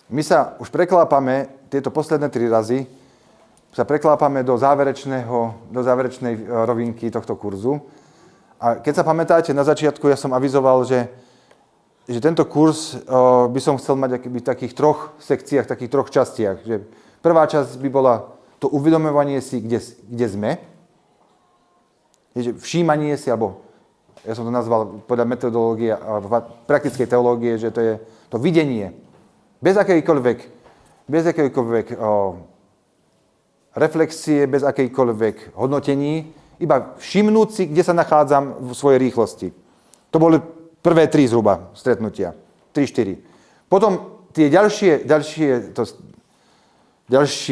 My sa už preklápame, tieto posledné 3 razy, sa preklápame do záverečnej rovinky tohto kurzu. A keď sa pamätáte, na začiatku ja som avizoval, že tento kurz by som chcel mať v takých 3 sekciách, takých 3 častiach. Že prvá časť by bola to uvedomovanie si, kde sme. Všímanie si, alebo ja som to nazval podľa metodológie a praktickej teológie, že to je to videnie. Bez akejkoľvek reflexie, bez akejkoľvek hodnotení, iba všimnúť si, kde sa nachádzam v svojej rýchlosti. To boli prvé 3 zhruba stretnutia. 3-4. Potom tie ďalší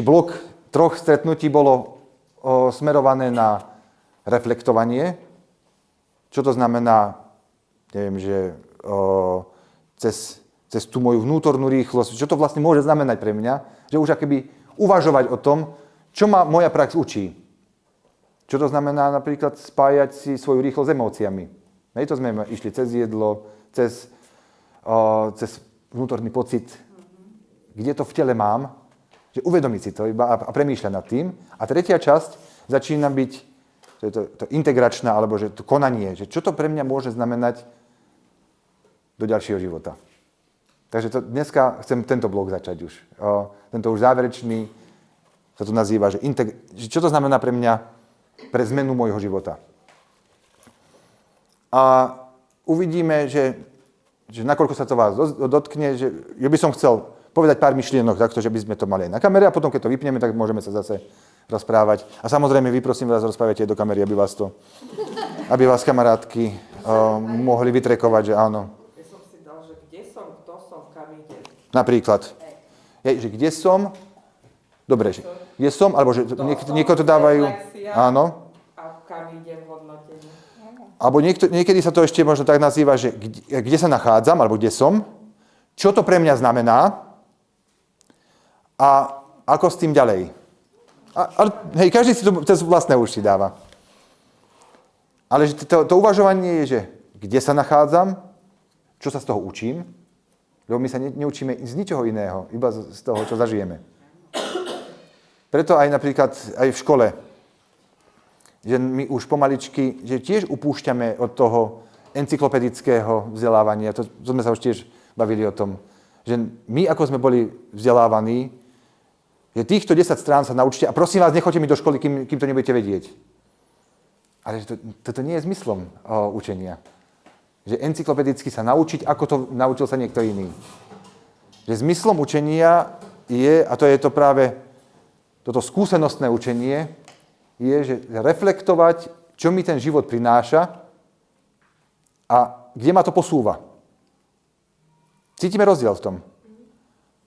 blok 3 stretnutí bolo smerované na reflektovanie. Čo to znamená? Neviem, že cez tú moju vnútornú rýchlosť, čo to vlastne môže znamenať pre mňa, že už akoby uvažovať o tom, čo ma moja prax učí. Čo to znamená napríklad spájať si svoju rýchlosť s emóciami. To sme išli cez jedlo, cez vnútorný pocit, kde to v tele mám, že uvedomiť si to iba a premýšľať nad tým. A tretia časť začína byť to integračná, alebo že to konanie, že čo to pre mňa môže znamenať do ďalšieho života. Takže dneska chcem tento blok začať už. Tento už záverečný sa to nazýva, že čo to znamená pre mňa pre zmenu môjho života. A uvidíme, že nakoľko sa to vás dotkne, že by som chcel povedať pár myšlienok takto, že by sme to mali aj na kamere a potom, keď to vypneme, tak môžeme sa zase rozprávať. A samozrejme, vyprosím vás, rozprávajte aj do kamery, aby vás kamarátky mohli vytrekovať, že áno. Ja som si dal, že kde som, kto som, kam idem. Napríklad. Že kde som, dobre, že kde som, alebo že niekoho to dávajú, áno. A kam idem hodnotenie. Alebo niekedy sa to ešte možno tak nazýva, že kde sa nachádzam, alebo kde som, čo to pre mňa znamená a ako s tým ďalej. Ale každý si to cez vlastné uši dáva. Ale že to uvažovanie je, že kde sa nachádzam, čo sa z toho učím, lebo my sa neučíme z ničoho iného, iba z toho, čo zažijeme. Preto aj napríklad aj v škole, že my už pomaličky, že tiež upúšťame od toho encyklopedického vzdelávania. To sme sa už tiež bavili o tom, že my, ako sme boli vzdelávaní, že týchto 10 strán sa naučte a prosím vás, nechoďte mi do školy, kým to nebudete vedieť. Ale toto nie je zmyslom učenia. Že encyklopedicky sa naučiť, ako to naučil sa niekto iný. Že zmyslom učenia je, a to je to práve toto skúsenostné učenie, je, že reflektovať, čo mi ten život prináša a kde ma to posúva. Cítime rozdiel v tom.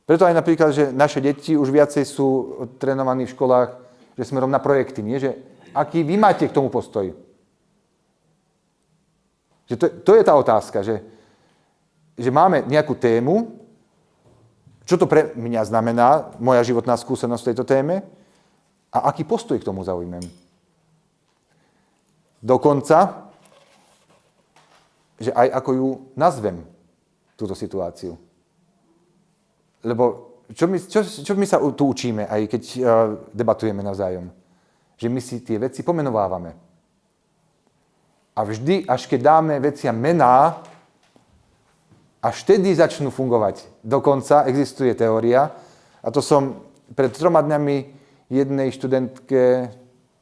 Preto aj napríklad, že naše deti už viacej sú trénovaní v školách, že smerom na projekty, nie? Že aký vy máte k tomu postoj? Že to je tá otázka, že máme nejakú tému, čo to pre mňa znamená, moja životná skúsenosť v tejto téme, a aký postoj k tomu zaujmem. Dokonca, že aj ako ju nazvem, túto situáciu. Lebo čo my sa tu učíme, aj keď debatujeme navzájom? Že my si tie veci pomenovávame. A vždy, až keď dáme veciam mená, až vtedy začnú fungovať. Dokonca existuje teória, a to som pred 3 dňami jednej študentke,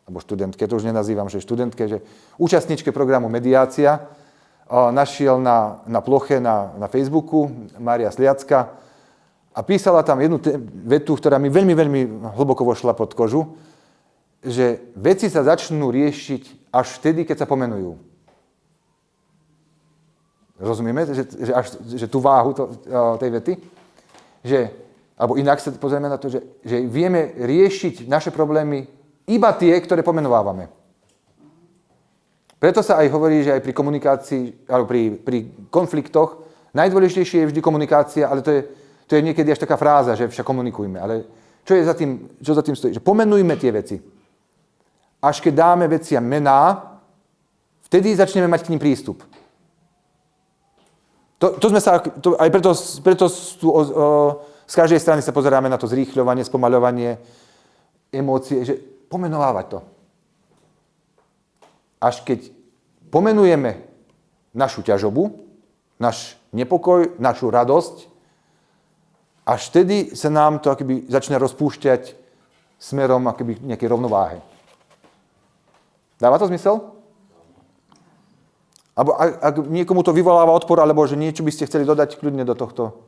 to už nenazývam, že študentke, že účastničke programu Mediácia, našiel na ploche na Facebooku, Mária Sliacka, a písala tam jednu vetu, ktorá mi veľmi, veľmi hlboko vošla pod kožu, že veci sa začnú riešiť až vtedy, keď sa pomenujú. Rozumieme? Že tú váhu tej vety? Alebo inak sa pozrieme na to, že vieme riešiť naše problémy iba tie, ktoré pomenovávame. Preto sa aj hovorí, že aj pri komunikácii, alebo pri konfliktoch, najdôležitejšie je vždy komunikácia, ale to je niekedy až taká fráza, že však komunikujme. Ale čo za tým stojí? Že pomenujme tie veci. Až keď dáme veciam mená, vtedy začneme mať k ním prístup. Aj preto sú z každej strany sa pozeráme na to zrýchľovanie, spomaľovanie, emócie, že pomenovávať to. Až keď pomenujeme našu ťažobu, náš nepokoj, našu radosť, až vtedy sa nám to akoby začne rozpúšťať smerom akoby nejakej rovnováhe. Dáva to zmysel? Alebo ak niekomu to vyvoláva odpor, alebo že niečo by ste chceli dodať, kľudne do tohto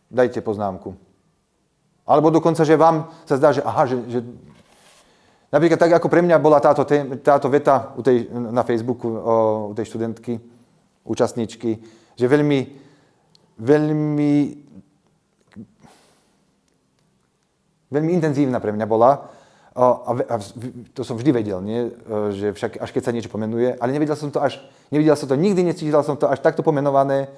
dajte poznámku. Alebo dokonca, že vám sa zdá, že aha, že napríklad tak, ako pre mňa bola táto veta na Facebooku u tej študentky, účastníčky, že veľmi intenzívna pre mňa bola. A to som vždy vedel, nie? Že však až keď sa niečo pomenuje, ale nevidel som to, nikdy necítil som to až takto pomenované,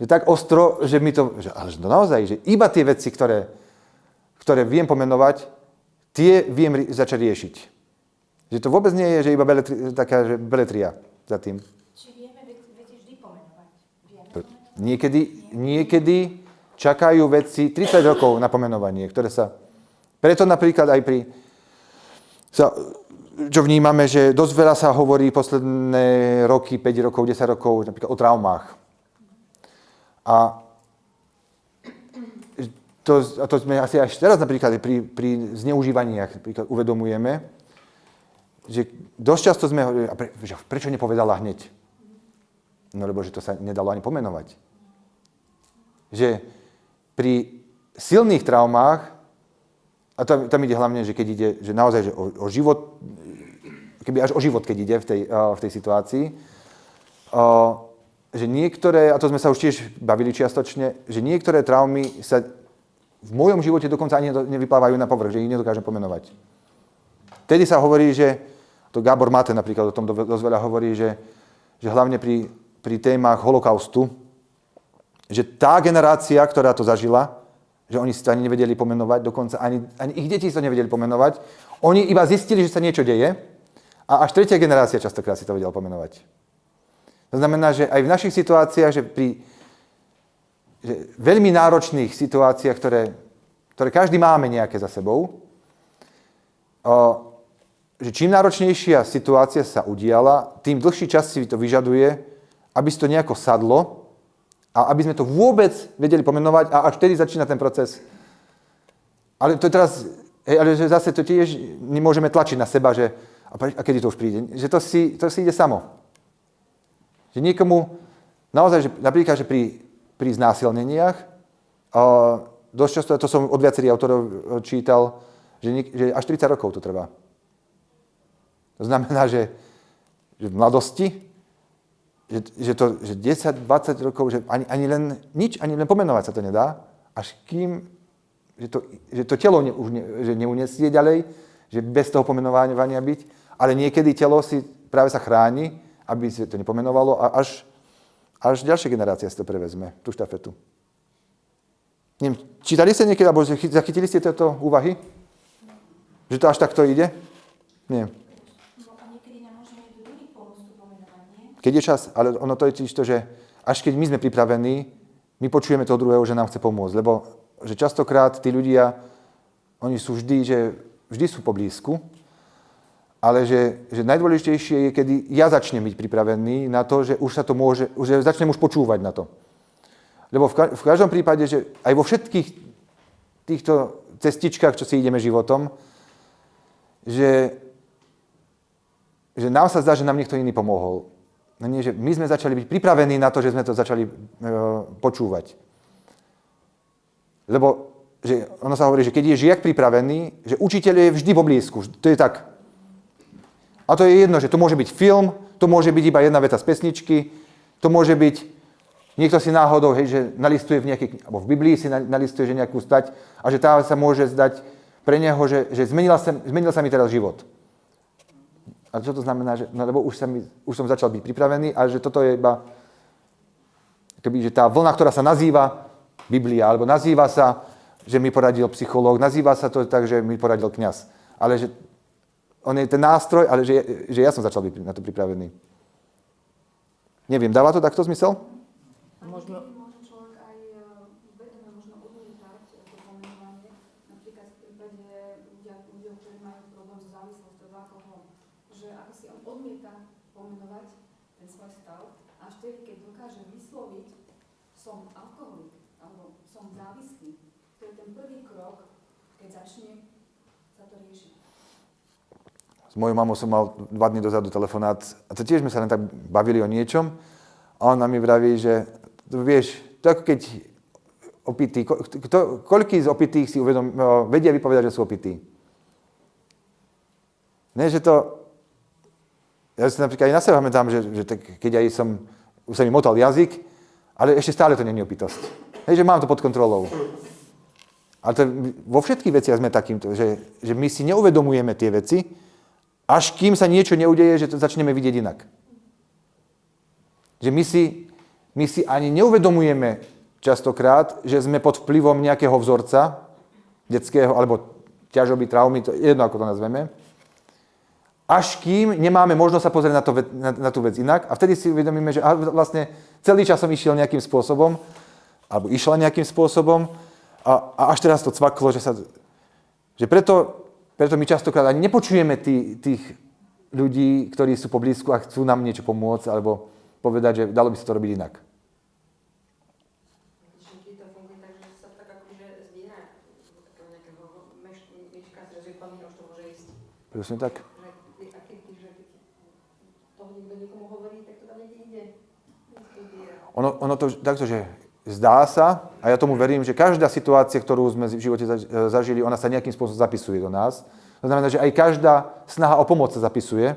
že tak ostro, že mi to, ale to naozaj, že iba tie veci, ktoré viem pomenovať, tie viem začať riešiť. Že to vôbec nie je, že iba taká beletria za tým. Či vieme veci vždy pomenovať? Niekedy čakajú veci 30 rokov na pomenovanie, ktoré sa... Preto napríklad aj čo vnímame, že dosť veľa sa hovorí posledné roky, 5 rokov, 10 rokov, napríklad o traumách. A to sme asi až teraz napríklad pri zneužívaniach napríklad uvedomujeme, že dosť často sme hovorili, prečo nepovedala hneď? No lebo, že to sa nedalo ani pomenovať. Že pri silných traumách, a tam ide hlavne, že keď ide, že naozaj že o život, keby až o život, keď ide v tej situácii, že niektoré, a to sme sa už tiež bavili čiastočne, že niektoré traumy sa v mojom živote dokonca ani nevyplávajú na povrch, že ich nedokážem pomenovať. Vtedy sa hovorí, že, to Gábor Mate napríklad o tom dosť veľa hovorí, že hlavne pri témach holokaustu, že tá generácia, ktorá to zažila, že oni si to ani nevedeli pomenovať, dokonca ani ich deti si to nevedeli pomenovať. Oni iba zistili, že sa niečo deje a až tretia generácia častokrát si to vedela pomenovať. To znamená, že aj v našich situáciách, že pri veľmi náročných situáciách, ktoré každý máme nejaké za sebou, že čím náročnejšia situácia sa udiala, tým dlhší čas si to vyžaduje, aby si to nejako sadlo, a aby sme to vôbec vedeli pomenovať a až vtedy začína ten proces. Ale to je teraz, ale že zase to tiež nemôžeme tlačiť na seba, že a kedy to už príde? Že to si ide samo. Že niekomu, naozaj, že napríklad, že pri znásilneniach, dosť často, to som od viacerých autorov čítal, že až 30 rokov to trvá. To znamená, že v mladosti, že 10-20 rokov, že ani len pomenovať sa to nedá, až kým, že to telo že neuniesie ďalej, že bez toho pomenovania byť, ale niekedy telo si práve sa chráni, aby si to nepomenovalo a až ďalšia generácia si to prevezme, tú štafetu. Neviem, čítali ste niekedy, alebo zachytili ste tieto úvahy? Že to až takto ide? Nie. Keď je čas, ale ono to je tiež to, že až keď my sme pripravení, my počujeme toho druhého, že nám chce pomôcť. Lebo že častokrát tí ľudia, oni sú vždy sú poblízku, ale že najdôležitejšie je, kedy ja začnem byť pripravený na to, že už sa to môže, že začnem už počúvať na to. Lebo v každom prípade, že aj vo všetkých týchto cestičkách, čo si ideme životom, že nám sa zdá, že nám niekto iný pomohol. No nie, že my sme začali byť pripravení na to, že sme to začali počúvať. Lebo že ono sa hovorí, že keď je žiak pripravený, že učiteľ je vždy poblízku. To je tak. A to je jedno, že to môže byť film, to môže byť iba jedna veta z pesničky, to môže byť, niekto si náhodou, hej, že nalistuje alebo v Biblii si nalistuje, že nejakú stať a že tá sa môže zdať pre neho, že zmenil sa mi teraz život. A čo to znamená? Lebo už som začal byť pripravený a že toto je iba že tá vlna, ktorá sa nazýva Biblia, alebo nazýva sa, že mi poradil psychológ, nazýva sa to tak, že mi poradil kňaz. Ale že on je ten nástroj, ale že ja som začal byť na to pripravený. Neviem, dáva to takto zmysel? Možno človek aj vedome možno odmietať závislosť od alkoholu. Že ako si on odmieta pomenovať ten svoj stav, až vtedy, keď dokáže vysloviť som alkoholik, alebo som závislý, to je ten prvý krok, keď začne sa to riešiť. S mojou mamou som mal 2 dní dozadu telefonát a to tiež sme sa len tak bavili o niečom a ona mi vraví, že vieš, to ako keď opití, koľký z opitých si vedia vypovedať, že sú opití? Nie, že to... Ja si napríklad aj na seba pamätám, že keď aj už sa mi motal jazyk, ale ešte stále to nie je opitosť. Hej, že mám to pod kontrolou. Ale to, vo všetkých veciach sme takýmto, že my si neuvedomujeme tie veci, až kým sa niečo neudeje, že to začneme vidieť inak. Že my si ani neuvedomujeme častokrát, že sme pod vplyvom nejakého vzorca detského, alebo ťažoby, traumy, to je jedno, ako to nazveme, až kým nemáme možnosť sa pozrieť na tú vec inak a vtedy si uvedomíme, že vlastne celý čas som išiel nejakým spôsobom, alebo išla nejakým spôsobom a až teraz to cvaklo, že preto my častokrát ani nepočujeme tých ľudí, ktorí sú poblízku a chcú nám niečo pomôcť, alebo povedať, že dalo by sa to robiť inak. Či to funguje tak, že sa tak akože zbiera do takého nejakého meška, že pamäť už to môže ísť. Presne tak. A keď toho niekto niekomu hovorí, tak to tam niekde ide. Ono to takto, že zdá sa, a ja tomu verím, že každá situácia, ktorú sme v živote zažili, ona sa nejakým spôsobom zapisuje do nás. To znamená, že aj každá snaha o pomoc sa zapisuje.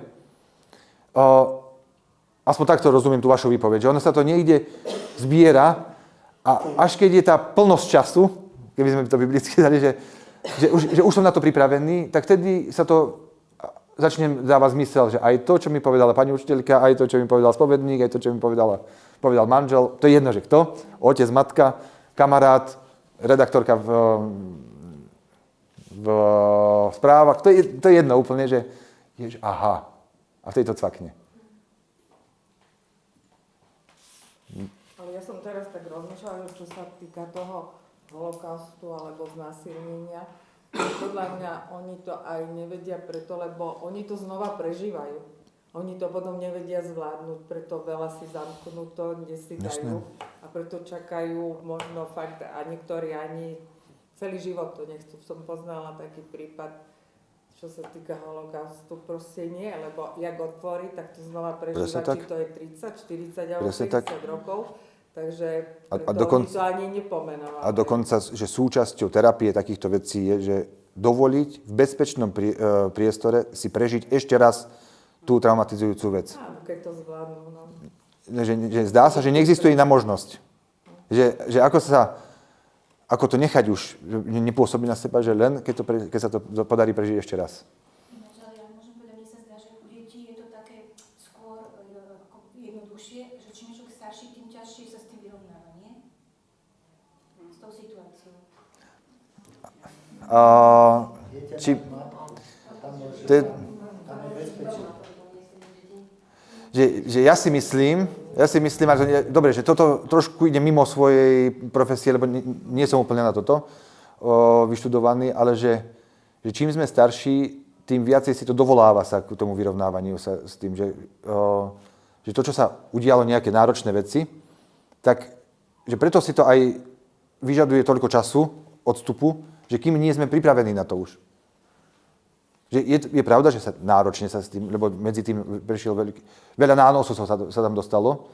Aspoň takto rozumiem tú vašu výpoveď, že ono sa to niekde zbiera a až keď je tá plnosť času, keby sme to biblicky dali, že už som na to pripravený, tak vtedy sa to začne dávať zmysel, že aj to, čo mi povedala pani učiteľka, aj to, čo mi povedal spovedník, aj to, čo mi povedal manžel, to je jedno, že kto, otec, matka, kamarát, redaktorka v správach, to je jedno úplne, že aha, a vtedy to cvakne. Ale ja som teraz tak rozmýšľala, že čo sa týka toho holokaustu alebo znásilnenia, podľa mňa oni to aj nevedia preto, lebo oni to znova prežívajú. Oni to potom nevedia zvládnuť, preto veľa si zamknuto, kde si dajú a preto čakajú možno fakt a niektorí ani celý život to nechcú. Som poznala taký prípad, čo sa týka holokaustu, proste nie, lebo jak otvorí, tak to znova prežíva, či to je 30, 40 alebo 50 rokov. Takže preto oni to ani nepomenovali. A dokonca, že súčasťou terapie takýchto vecí je, že dovoliť v bezpečnom priestore si prežiť ešte raz tú traumatizujúcu vec. Áno, keď to zvládnu. No. Že zdá sa, že neexistuje iná možnosť. Že ako to nechať už, že nepôsobí na seba, že len keď sa to podarí prežiť ešte raz. Ale ja môžem povedať, mne sa zdá, že u detí je to také skôr jednoduchšie, že čím je človek starší, tým ťažšie sa s tým vyrovnáva, nie? S tou situáciou. Že ja si myslím, dobre, že toto trošku ide mimo svojej profesie, lebo nie som úplne na toto vyštudovaný, ale že čím sme starší, tým viacej si to dovoláva sa k tomu vyrovnávaniu sa s tým, že to, čo sa udialo nejaké náročné veci, tak že preto si to aj vyžaduje toľko času, odstupu, že kým nie sme pripravení na to už. Že je pravda, že sa náročne sa s tým, lebo medzi tým prešiel veľa nánosov sa tam dostalo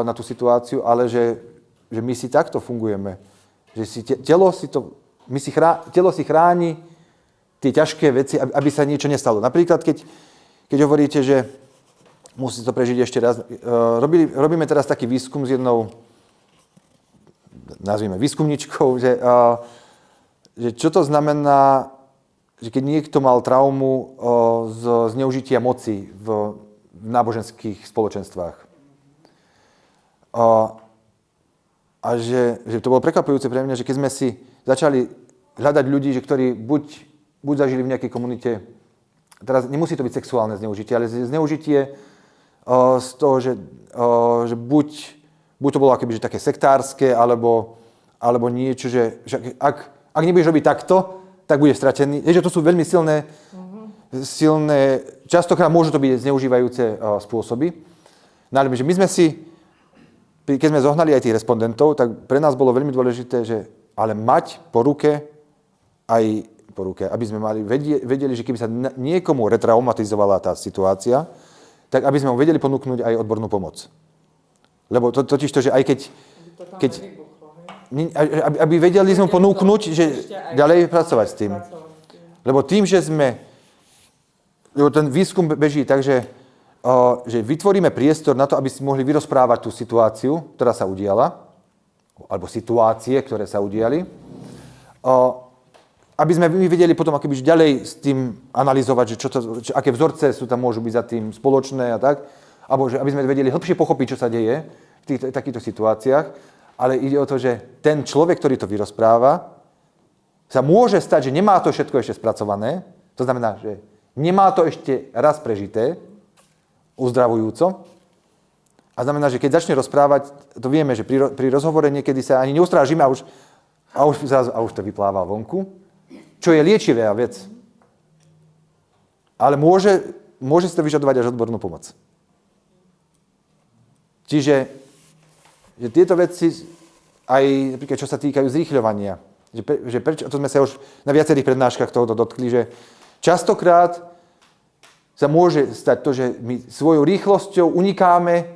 na tú situáciu, ale že my si takto fungujeme. Že si telo si chráni tie ťažké veci, aby sa niečo nestalo. Napríklad, keď hovoríte, že musí to prežiť ešte raz. Robíme teraz taký výskum s jednou, nazvime výskumničkou, že čo to znamená, že keď niekto mal traumu z zneužitia moci v náboženských spoločenstvách. A že to bolo prekvapujúce pre mňa, že keď sme si začali hľadať ľudí, ktorí buď zažili v nejakej komunite, teraz nemusí to byť sexuálne zneužitie, ale zneužitie z toho, že buď to bolo akoby, že také sektárske, alebo niečo, že ak nebudeš robiť takto, tak bude stratený. Je, že to sú veľmi silné silné, častokrát môžu to byť zneužívajúce spôsoby. No ale že my sme si, keď sme zohnali aj tých respondentov, tak pre nás bolo veľmi dôležité, že ale mať po ruke, aby sme vedeli, že keby sa niekomu retraumatizovala tá situácia, tak aby sme mu vedeli ponúknuť aj odbornú pomoc. Lebo totiž to, že aj keď aby vedeli sme ponúknuť, že ďalej pracovať s tým. Lebo tým, že ten výskum beží tak, že vytvoríme priestor na to, aby si mohli vyrozprávať tú situáciu, ktorá sa udiala, alebo situácie, ktoré sa udiali, aby sme vedeli potom akoby ďalej s tým analyzovať, že aké vzorce sú tam môžu byť za tým spoločné a tak, alebo že aby sme vedeli hlbšie pochopiť, čo sa deje v takýchto situáciách, ale ide o to, že ten človek, ktorý to vyrozpráva, sa môže stať, že nemá to všetko ešte spracované, to znamená, že nemá to ešte raz prežité, uzdravujúco. A znamená, že keď začne rozprávať, to vieme, že pri rozhovore niekedy sa ani neustrážime a už to vypláva vonku, čo je liečivá vec. Ale môže si to vyžadovať až odbornú pomoc. Čiže že tieto veci, aj napríklad čo sa týkajú zrýchľovania, že prečo, to sme sa už na viacerých prednáškach tohoto dotkli, že častokrát sa môže stať to, že my svojou rýchlosťou unikáme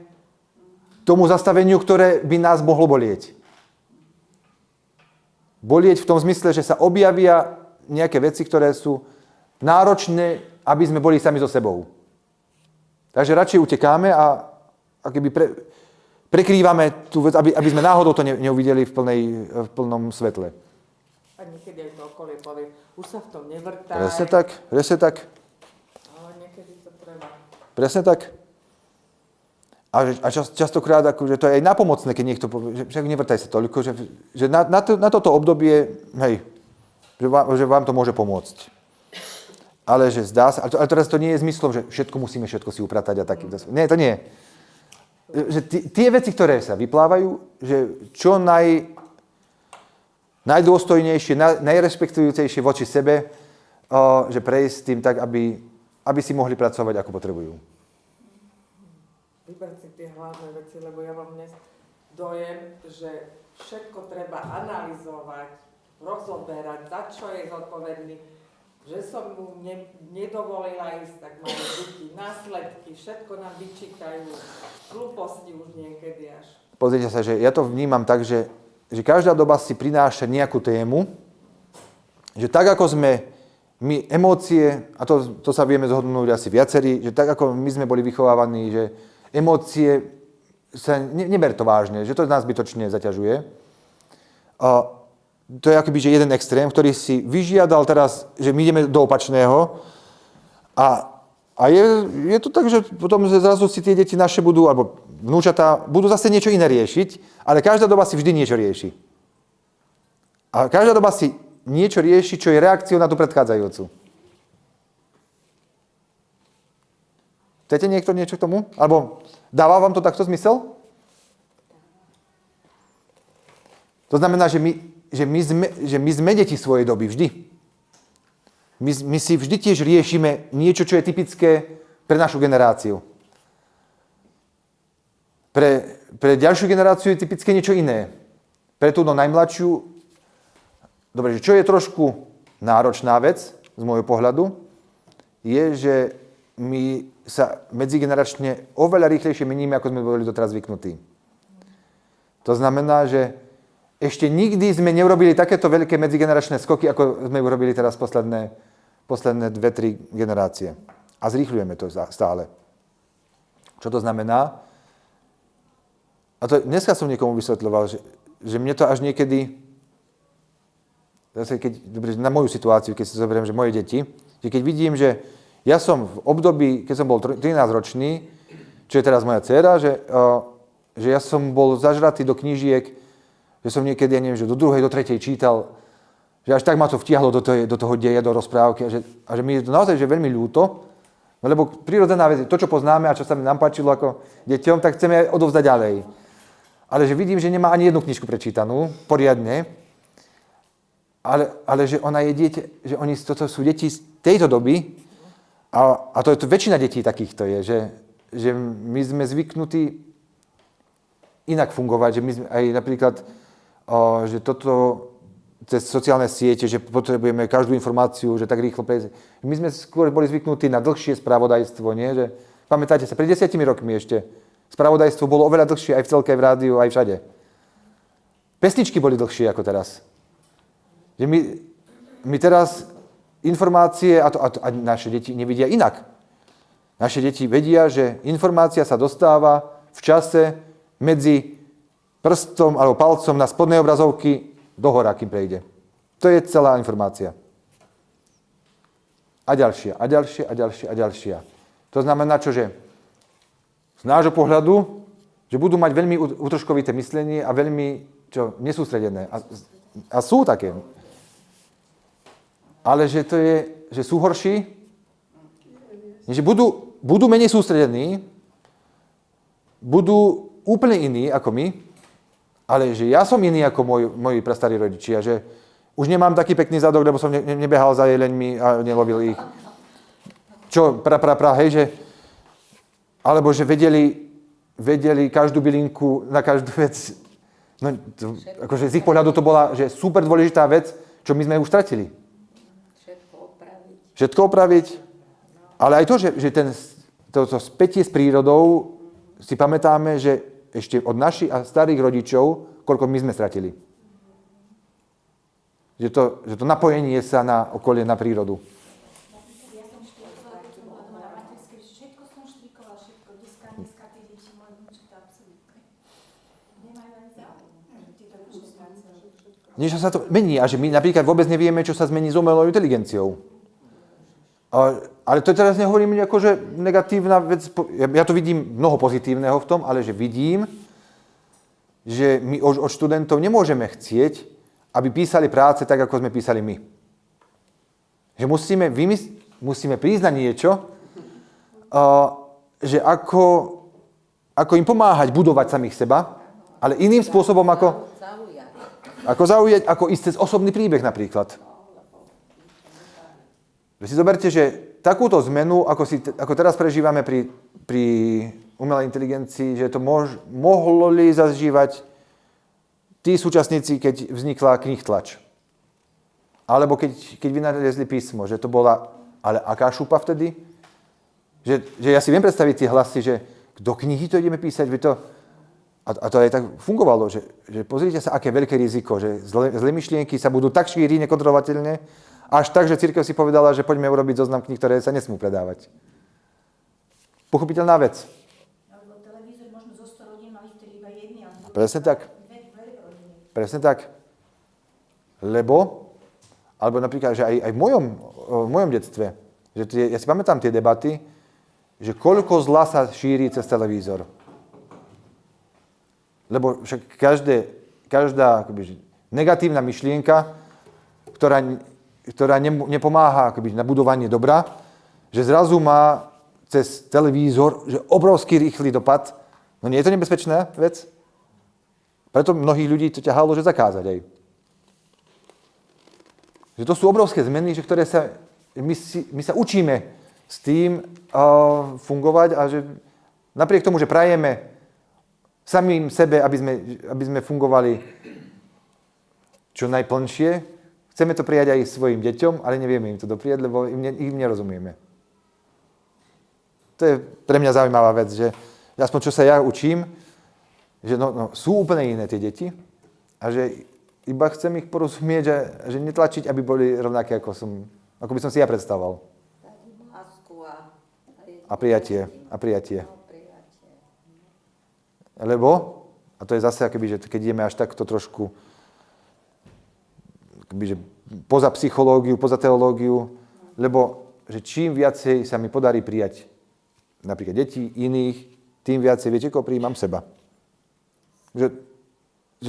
tomu zastaveniu, ktoré by nás mohlo bolieť. Bolieť v tom zmysle, že sa objavia nejaké veci, ktoré sú náročné, aby sme boli sami so sebou. Takže radšej utekáme a keby prekrývame tú vec, aby sme náhodou to neuvideli v plnom svetle. A niekedy aj to okolie povie, už sa v tom nevrtaj. Presne tak. Ale niekedy to treba. Presne tak. A častokrát, akože to je aj napomocné, keď niekto povie, že však nevrtaj sa toľko, že na toto obdobie, hej, že vám to môže pomôcť. Ale že zdá sa, ale teraz to nie je zmyslom, že musíme všetko si upratať a taký. Nie, to nie. Že tie veci, ktoré sa vyplávajú, že čo najdôstojnejšie, najrešpektujúcejšie voči sebe, že prejsť tým tak, aby si mohli pracovať, ako potrebujú. Vybrať si tie hlavné veci, lebo ja mám dnes dojem, že všetko treba analyzovať, rozoberať, za čo je zodpovedný, že som mu nedovolila ísť, tak máme deti, následky, všetko nám vyčítajú, hlúposti už niekedy až. Pozrite sa, že ja to vnímam tak, že každá doba si prináša nejakú tému, že tak ako sme my emócie, a to sa vieme zhodnúť asi viacerí, že tak ako my sme boli vychovávaní, že emócie sa neber to vážne, že to nás zbytočne zaťažuje. To je akoby že jeden extrém, ktorý si vyžiadal teraz, že my ideme do opačného a je to tak, že potom zrazu si tie deti naše budú, alebo vnúčatá, budú zase niečo iné riešiť, ale každá doba si vždy niečo rieši. A každá doba si niečo rieši, čo je reakciou na tú predchádzajúcu. Chcete niekto niečo k tomu? Alebo dáva vám to takto zmysel? To znamená, že my sme deti svojej doby vždy. My si vždy tiež riešime niečo, čo je typické pre našu generáciu. Pre ďalšiu generáciu je typické niečo iné. Pre tú najmladšiu, dobre, že čo je trošku náročná vec z môjho pohľadu, je, že my sa medzigeneračne oveľa rýchlejšie meníme, ako sme boli doteraz zvyknutí. To znamená, že ešte nikdy sme neurobili takéto veľké medzigeneračné skoky, ako sme urobili teraz posledné 2-3 generácie. A zrýchľujeme to stále. Čo to znamená? A to dneska som niekomu vysvetľoval, že mne to až niekedy, zase na moju situáciu, keď si zoberiem, že moje deti, že keď vidím, že ja som v období, keď som bol 13-ročný, čo je teraz moja dcéra, že ja som bol zažratý do knížiek, že som niekedy, ja neviem, že do 2., do 3. čítal, že až tak ma to vtiahlo do toho deja, do rozprávky a že mi je to naozaj že veľmi ľúto, lebo prirodzená vec, to, čo poznáme a čo sa nám páčilo ako deťom, tak chceme odovzdať ďalej. Ale že vidím, že nemá ani jednu knižku prečítanú, poriadne, ale že ona je dieťa, že toto sú deti z tejto doby A to je väčšina detí takýchto je, že my sme zvyknutí inak fungovať, že my sme aj napríklad, že toto cez sociálne siete, že potrebujeme každú informáciu, že tak rýchlo prejsť. My sme skôr boli zvyknutí na dlhšie spravodajstvo, nie? Že, pamätáte sa, pred 10 rokmi ešte spravodajstvo bolo oveľa dlhšie aj v celke, v rádiu, aj všade. Pesničky boli dlhšie ako teraz. Že my teraz informácie, a naše deti nevidia inak. Naše deti vedia, že informácia sa dostáva v čase medzi prstom alebo palcom na spodnej obrazovky do hora, kým prejde. To je celá informácia. A ďalšia, a ďalšia, a ďalšia, a ďalšia. To znamená čo, že z nášho pohľadu, že budú mať veľmi útržkovité myslenie a veľmi nesústredené. A sú také. Ale že to je, že sú horší, že budú menej sústredení, budú úplne iní ako my, ale že ja som iný ako moji prastarí rodičia, že už nemám taký pekný zadok, lebo som nebehal za jeleňmi a nelovil ich. Čo, hej, že... Alebo že vedeli každú bylinku na každú vec. No, akože z ich pohľadu to bola že super dôležitá vec, čo my sme už stratili. Všetko opraviť. Ale aj to, že to spätie s prírodou si pamätáme, že ešte od našich a starých rodičov, koľko my sme stratili. Že to napojenie sa na okolie, na prírodu. Ja som štrikovala, keď som bola doma na materskej, všetko som štrikovala, všetko. Dneska tie deti moje vnúčky absolútne nemajú ani záujem. Tieto ručné práce. Niečo sa to mení a že my napríklad vôbec nevieme, čo sa zmení s umelou inteligenciou. Ale to teraz nehovorím ako, že negatívna vec. Ja to vidím mnoho pozitívneho v tom, ale že vidím, že my od študentov nemôžeme chcieť, aby písali práce tak, ako sme písali my. Že musíme priznať niečo, že ako im pomáhať budovať samých seba, ale iným spôsobom ako zaujať, ako ísť cez osobný príbeh napríklad. Že si zoberte, že takúto zmenu, ako teraz prežívame pri umelej inteligencii, že to mohli zažívať tí súčasníci, keď vznikla knih tlač. Alebo keď vynalezli písmo, že to bola, ale aká šupa vtedy? Že ja si viem predstaviť tie hlasy, že do knihy to ideme písať, a to aj tak fungovalo, že pozrite sa, aké veľké riziko, že zlé myšlienky sa budú tak šíriť nekontrolovateľne, až tak, že cirkev si povedala, že poďme urobiť zoznam kníh, ktoré sa nesmú predávať. Pochopiteľná vec. Lebo televízor možno zo 100 rodín mali vtedy iba jedný. Presne tak. Presne tak. Alebo napríklad, že aj v mojom detstve, že ja si pamätám tie debaty, že koľko zla sa šíri cez televízor. Lebo však každá akoby, negatívna myšlienka, ktorá nepomáha akoby, na budovanie dobra, že zrazu má cez televízor že obrovský rýchly dopad. No nie je to nebezpečná vec? Preto mnohých ľudí to ťahalo, že zakázať aj. Že to sú obrovské zmeny, že ktoré my sa učíme s tým fungovať a že napriek tomu, že prajeme samým sebe, aby sme fungovali čo najplnšie, chceme to prijať aj svojim deťom, ale nevieme im to dopriať, lebo im nerozumieme. To je pre mňa zaujímavá vec, že aspoň čo sa ja učím, že sú úplne iné tie deti a že iba chcem ich porozumieť, že netlačiť, aby boli rovnaké, ako by som si ja predstavoval. A prijatie. Lebo, a to je zase, akoby, že keď ideme až takto trošku akoby, že poza psychológiu, poza teológiu, lebo že čím viacej sa mi podarí prijať napríklad detí, iných, tým viacej, viete, koho prijímam seba. Že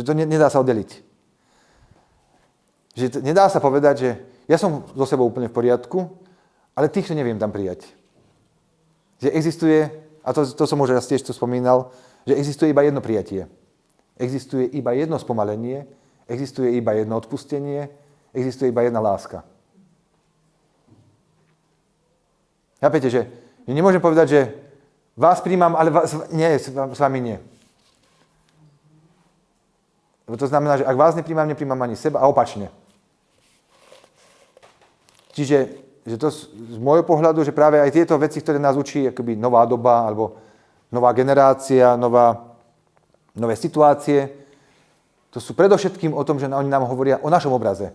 to nedá sa oddeliť. Že nedá sa povedať, že ja som so sebou úplne v poriadku, ale týchto neviem tam prijať. Že existuje, a to som už raz tiež tu spomínal, že existuje iba jedno prijatie. Existuje iba jedno spomalenie, existuje iba jedno odpustenie, existuje iba jedna láska. Chápete, že nemôžem povedať, že vás príjmam, ale s vami nie. Lebo to znamená, že ak vás nepríjmam ani seba a opačne. Čiže že to z môjho pohľadu, že práve aj tieto veci, ktoré nás učí akoby nová doba, alebo nová generácia, nové situácie, to sú predovšetkým o tom, že oni nám hovoria o našom obraze.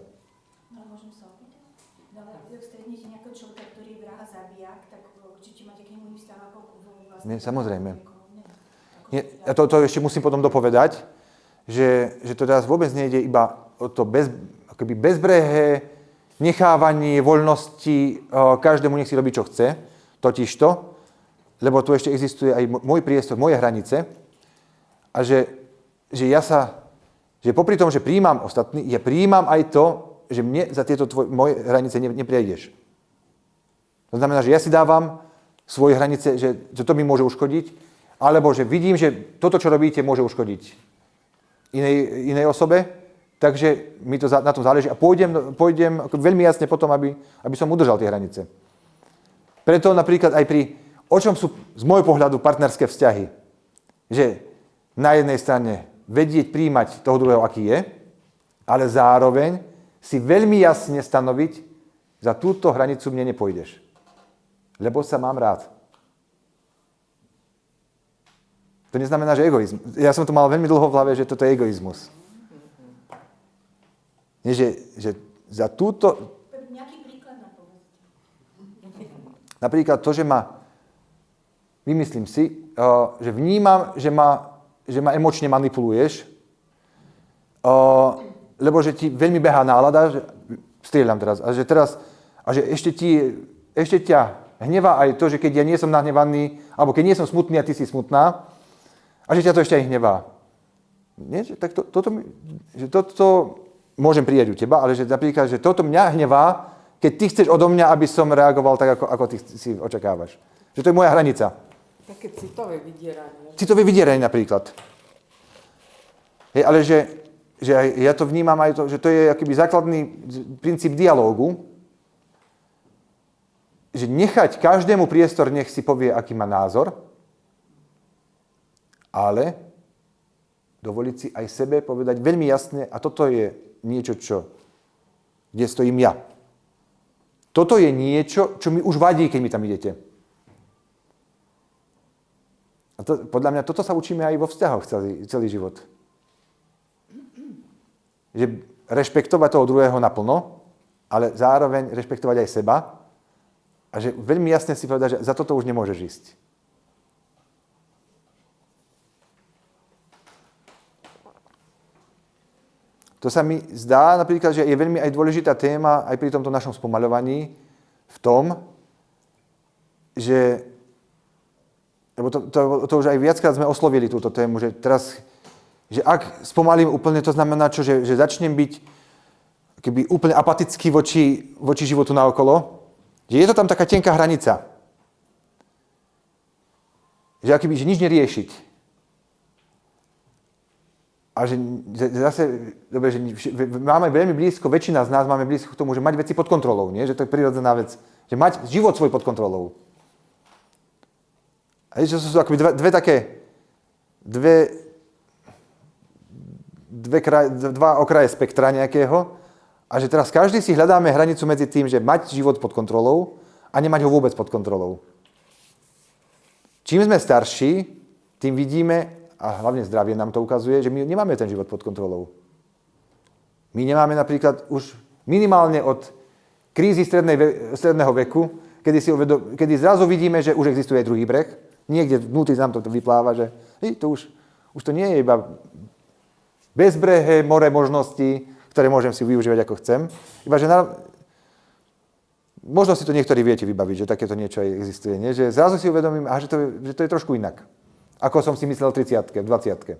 No, môžem sa opýtať? No, ale ak stretnete nejakého človeka, ktorý vraha zabijak, tak určite máte k nemu vzťah ako vlastne... Nie, samozrejme. Nie, a to ešte musím potom dopovedať, že to teraz vôbec nejde iba o to akoby bezbrehé nechávanie voľnosti, každému nech si robí, čo chce, totižto, lebo tu ešte existuje aj môj priestor, moje hranice, a že popri tom, že prijímam ostatní, ja prijímam aj to, že mne za tieto moje hranice neprejdeš. To znamená, že ja si dávam svoje hranice, že to mi môže uškodiť, alebo že vidím, že toto, čo robíte, môže uškodiť inej osobe, takže mi to na tom záleží a pôjdem veľmi jasne potom, aby som udržal tie hranice. Preto napríklad aj o čom sú z môjho pohľadu partnerské vzťahy, že na jednej strane vedieť príjmať toho druhého, aký je, ale zároveň si veľmi jasne stanoviť, za túto hranicu mne nepôjdeš. Lebo sa mám rád. To neznamená, že egoizmus. Ja som to mal veľmi dlho v hlave, že toto je egoizmus. Nie, že za túto... Nejaký príklad na povedz. Napríklad to, že vymyslím si, že vnímam, že ma emočne manipuluješ, lebo že ti veľmi behá nálada, že strieľam teraz, a že ešte ťa hnevá aj to, že keď ja nie som nahnevaný, alebo keď nie som smutný a ty si smutná, a že ťa to ešte aj hnevá. Nie, že tak toto môžem prijať u teba, ale že napríklad, že toto mňa hnevá, keď ty chceš odo mňa, aby som reagoval tak, ako ty si očakávaš. Že to je moja hranica. Také citové vydieranie. Citové vydieranie napríklad. Hej, ale že ja to vnímam aj to, že to je akýby základný princíp dialógu, že nechať každému priestor, nech si povie, aký má názor, ale dovoliť si aj sebe povedať veľmi jasne, a toto je niečo, kde stojím ja. Toto je niečo, čo mi už vadí, keď mi tam idete. A podľa mňa toto sa učíme aj vo vzťahoch celý život. Že rešpektovať toho druhého naplno, ale zároveň rešpektovať aj seba a že veľmi jasne si povedať, že za toto už nemôžeš ísť. To sa mi zdá napríklad, že je veľmi aj dôležitá téma aj pri tomto našom spomaľovaní v tom, že, lebo to už aj viackrát sme oslovili túto tému, že teraz, že ak spomalím úplne, to znamená čo, že začnem byť keby úplne apatický voči životu naokolo, že je to tam taká tenká hranica. Že akoby, že nič neriešiť. A že zase, dobre, že máme veľmi blízko, väčšina z nás máme blízko k tomu, že mať veci pod kontrolou, nie? Že to je prirodzená vec. Že mať život svoj pod kontrolou. A že to sú akoby dva okraje spektra nejakého. A že teraz každý si hľadáme hranicu medzi tým, že mať život pod kontrolou a nemať ho vôbec pod kontrolou. Čím sme starší, tým vidíme, a hlavne zdravie nám to ukazuje, že my nemáme ten život pod kontrolou. My nemáme napríklad už minimálne od krízy stredného veku, kedy zrazu vidíme, že už existuje aj druhý breh. Niekde vnútri nám to vypláva, že to už to nie je iba bezbrehé more možností, ktoré môžem si využívať ako chcem. Iba, že možno si to niektorí viete vybaviť, že takéto niečo aj existuje. Nie? Že zrazu si uvedomím, že to je trošku inak. Ako som si myslel v 30-ke, v 20-ke.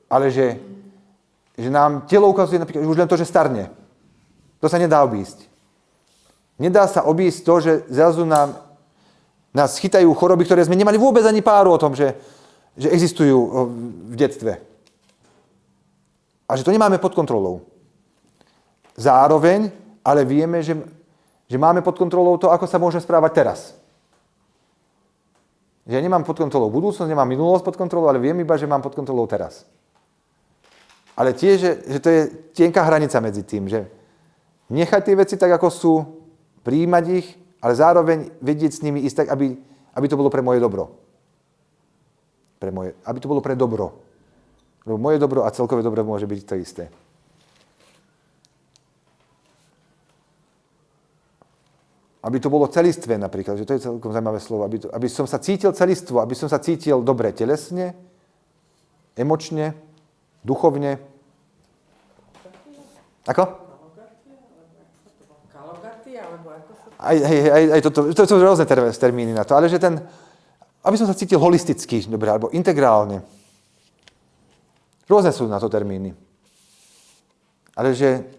Ale že nám telo ukazuje napríklad už len to, že starne. To sa nedá obísť. Nedá sa obísť to, že zrazu nás chytajú choroby, ktoré sme nemali vôbec ani páru o tom, že existujú v detstve. A že to nemáme pod kontrolou. Zároveň, ale vieme, že že máme pod kontrolou to, ako sa môžeme správať teraz. Že ja nemám pod kontrolou budúcnosť, nemám minulosť pod kontrolou, ale viem iba, že mám pod kontrolou teraz. Ale tiež, že to je tenká hranica medzi tým, že nechať tie veci tak, ako sú, prijímať ich, ale zároveň vedieť s nimi ísť tak, aby to bolo pre moje dobro. Aby to bolo pre dobro. Lebo moje dobro a celkové dobro môže byť to isté. Aby to bolo celistvé napríklad, že to je celkom zaujímavé slovo, aby som sa cítil celistvo, aby som sa cítil dobre telesne, emočne, duchovne. Ako? Kalogaty, alebo ako sa... Aj toto, to sú rôzne termíny na to, ale že aby som sa cítil holisticky, dobre, alebo integrálne. Rôzne sú na to termíny. Ale že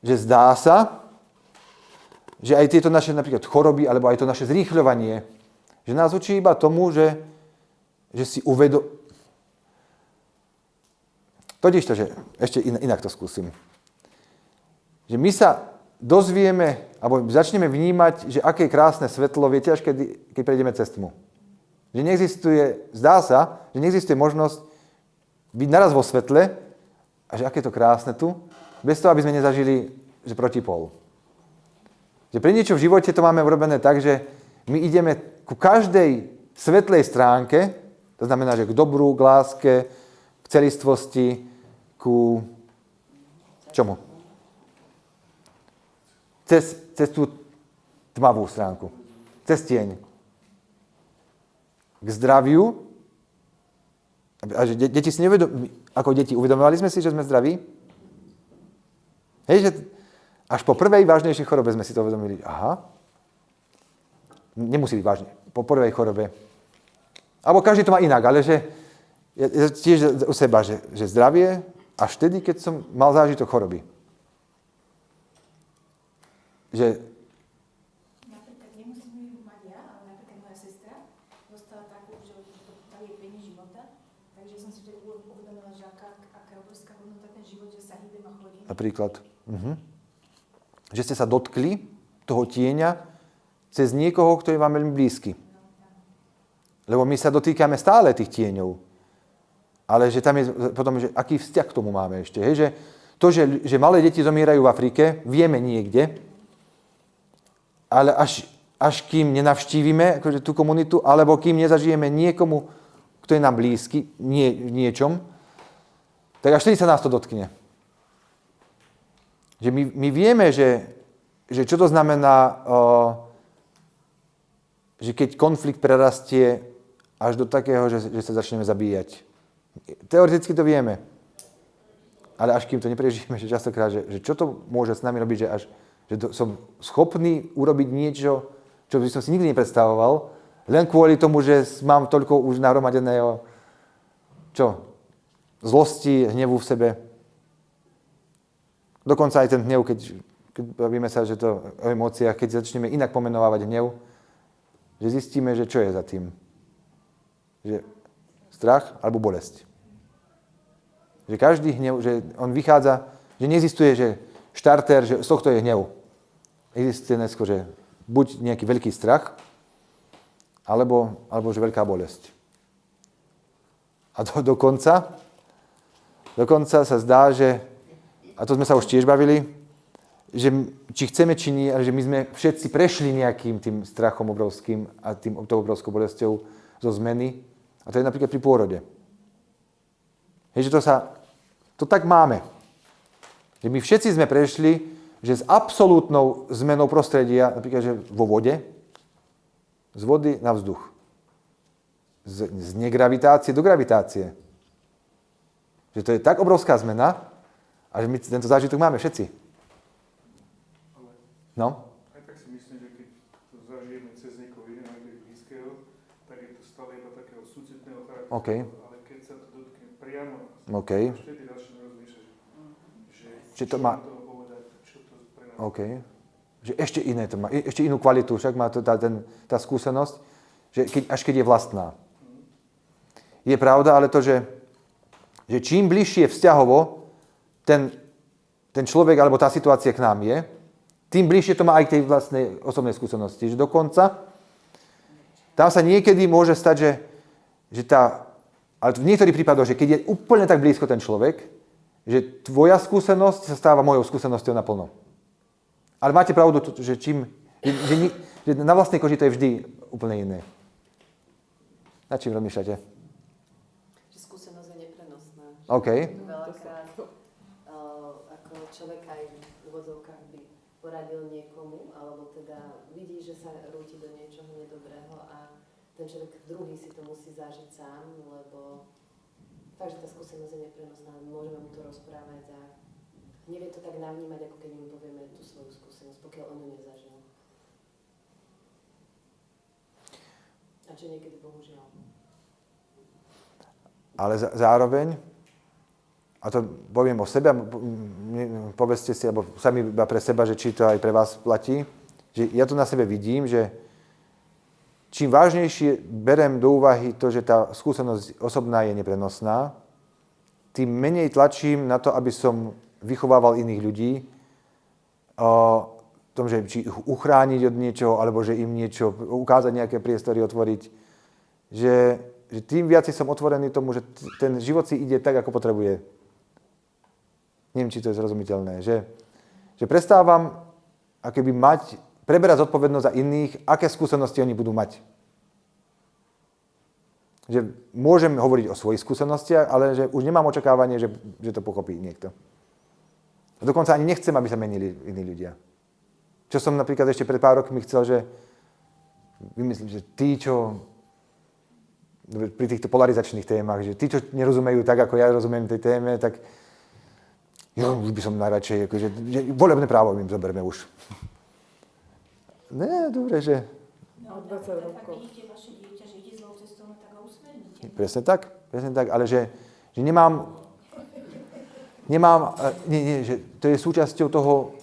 zdá sa, že aj tieto naše napríklad choroby, alebo aj to naše zrýchľovanie, že nás učí iba tomu, že si Totiž to, že ešte inak to skúsim. Že my sa dozvieme, alebo začneme vnímať, že aké krásne svetlo, viete, až keď prejdeme cez tmu. Že neexistuje, zdá sa, že neexistuje možnosť byť naraz vo svetle a že aké je to krásne tu, bez toho, aby sme nezažili, že protipol. Že pri niečo v živote to máme urobené tak, že my ideme ku každej svetlej stránke, to znamená, že k dobru, k láske, k celistvosti, ku čomu? Cez tú tmavú stránku. Cez tieň. K zdraviu. A že deti si ako deti uvedomovali sme si, že sme zdraví? Hej, že až po prvej vážnejšej chorobe sme si to uvedomili. Aha. Nemusí byť vážne. Po prvej chorobe. Alebo každý to má inak, ale že tiež u seba, že zdravie až vtedy, keď som mal zážitok choroby. Že... Napríklad nemusím ju mať ja, ale napríklad moja sestra dostala takú, že dali jej peniaz života, takže som si vtedy uvedomila, že aká obrovská hodnota ten život, že sa hýbem a chodím. Napríklad. Že ste sa dotkli toho tieňa cez niekoho, kto je vám veľmi blízky. Lebo my sa dotýkame stále tých tieňov. Ale že tam je potom, že aký vzťah k tomu máme ešte. Hej? Že to, že malé deti zomierajú v Afrike, vieme niekde, ale až kým nenavštívime akože tú komunitu, alebo kým nezažijeme niekomu, kto je nám blízky, v niečom, tak až vtedy sa nás to dotkne. Že my vieme, že čo to znamená, že keď konflikt prerastie až do takého, že sa začneme zabíjať. Teoreticky to vieme. Ale až kým to neprežijeme, že častokrát, že čo to môže s nami robiť, že som schopný urobiť niečo, čo by som si nikdy nepredstavoval, len kvôli tomu, že mám toľko už nahromadeného zlosti, hnevu v sebe. Dokonca aj ten hnev, keď bavíme sa, že to o emóciách, keď začneme inak pomenovávať hnev, že zistíme, že čo je za tým. Že strach alebo bolesť. Že každý hnev, že on vychádza, že neexistuje, že štarter, že z tohto je hnev. Existuje dnesko, že buď nejaký veľký strach, alebo že veľká bolesť. A dokonca sa zdá, že, a to sme sa už tiež bavili, že či chceme, či nie, ale že my sme všetci prešli nejakým tým strachom obrovským a tou obrovskou bolesťou zo zmeny. A to je napríklad pri pôrode. Hej, že to tak máme. Že my všetci sme prešli, že s absolútnou zmenou prostredia, napríklad, že vo vode, z vody na vzduch. Z negravitácie do gravitácie. Že to je tak obrovská zmena, a že my tento zážitok máme všetci. No? Aj tak si myslím, že keď to zažijeme cez niekoho iného, blízkeho, tak je to stále iba takého súcitného charakteru. Okay. Ale keď sa to dotkne priamo, Okay. až vtedy začneme rozmýšľať, že to čo má... toho povedať, čo to pre nás. OK. Že ešte iné to má, ešte inú kvalitu, však má to tá skúsenosť, že až keď je vlastná. Je pravda, ale to, že čím bližšie vzťahovo ten človek alebo tá situácia k nám je, tým bližšie to má aj k tej vlastnej osobnej skúsenosti. Že dokonca tam sa niekedy môže stať, že ale v niektorých prípadoch, že keď je úplne tak blízko ten človek, že tvoja skúsenosť sa stáva mojou skúsenosťou naplno. Ale máte pravdu, že že na vlastnej koži to je vždy úplne iné. Na čím rozmýšľate? Že skúsenosť je neprenosná. OK. Veľakrát ako človek aj v úvodzovkách by poradil niekomu, alebo teda vidí, že sa rúti do niečoho nedobrého a ten človek druhý si to musí zažiť sám, lebo fakt, že tá skúsenosť je neprenosná, môžeme mu to rozprávať a nevie to tak navnímať, ako keď mu povieme tú svoju skúsenosť, pokiaľ on ju nezažil. A čo niekedy bohužiaľ. Ale zároveň, a to poviem o sebe, povedzte si, alebo sami iba pre seba, že či to aj pre vás platí, že ja to na sebe vidím, že čím vážnejšie berem do úvahy to, že tá skúsenosť osobná je neprenosná, tým menej tlačím na to, aby som vychovával iných ľudí, tom, že či ich uchrániť od niečoho, alebo že im niečo, ukázať nejaké priestory, otvoriť. Že tým viac som otvorený tomu, že ten život si ide tak, ako potrebuje. Neviem, či to je zrozumiteľné. Že prestávam akoby preberať zodpovednosť za iných, aké skúsenosti oni budú mať. Že môžem hovoriť o svojich skúsenostiach, ale že už nemám očakávanie, že to pochopí niekto. A dokonca ani nechcem, aby sa menili iní ľudia. Čo som napríklad ešte pred pár rokmi chcel, že vymyslím, že tí, čo pri týchto polarizačných témach, že tí, čo nerozumejú tak, ako ja rozumiem tej téme, tak už by som najradšej, akože, že volebné právo im zoberme už. Ne, dobre, že... No, 20 rokov. Ak vidíte vaše dieťa, že ide zlou cestou, no tak ho usmernite. Presne tak, ale že nemám, že to je súčasťou toho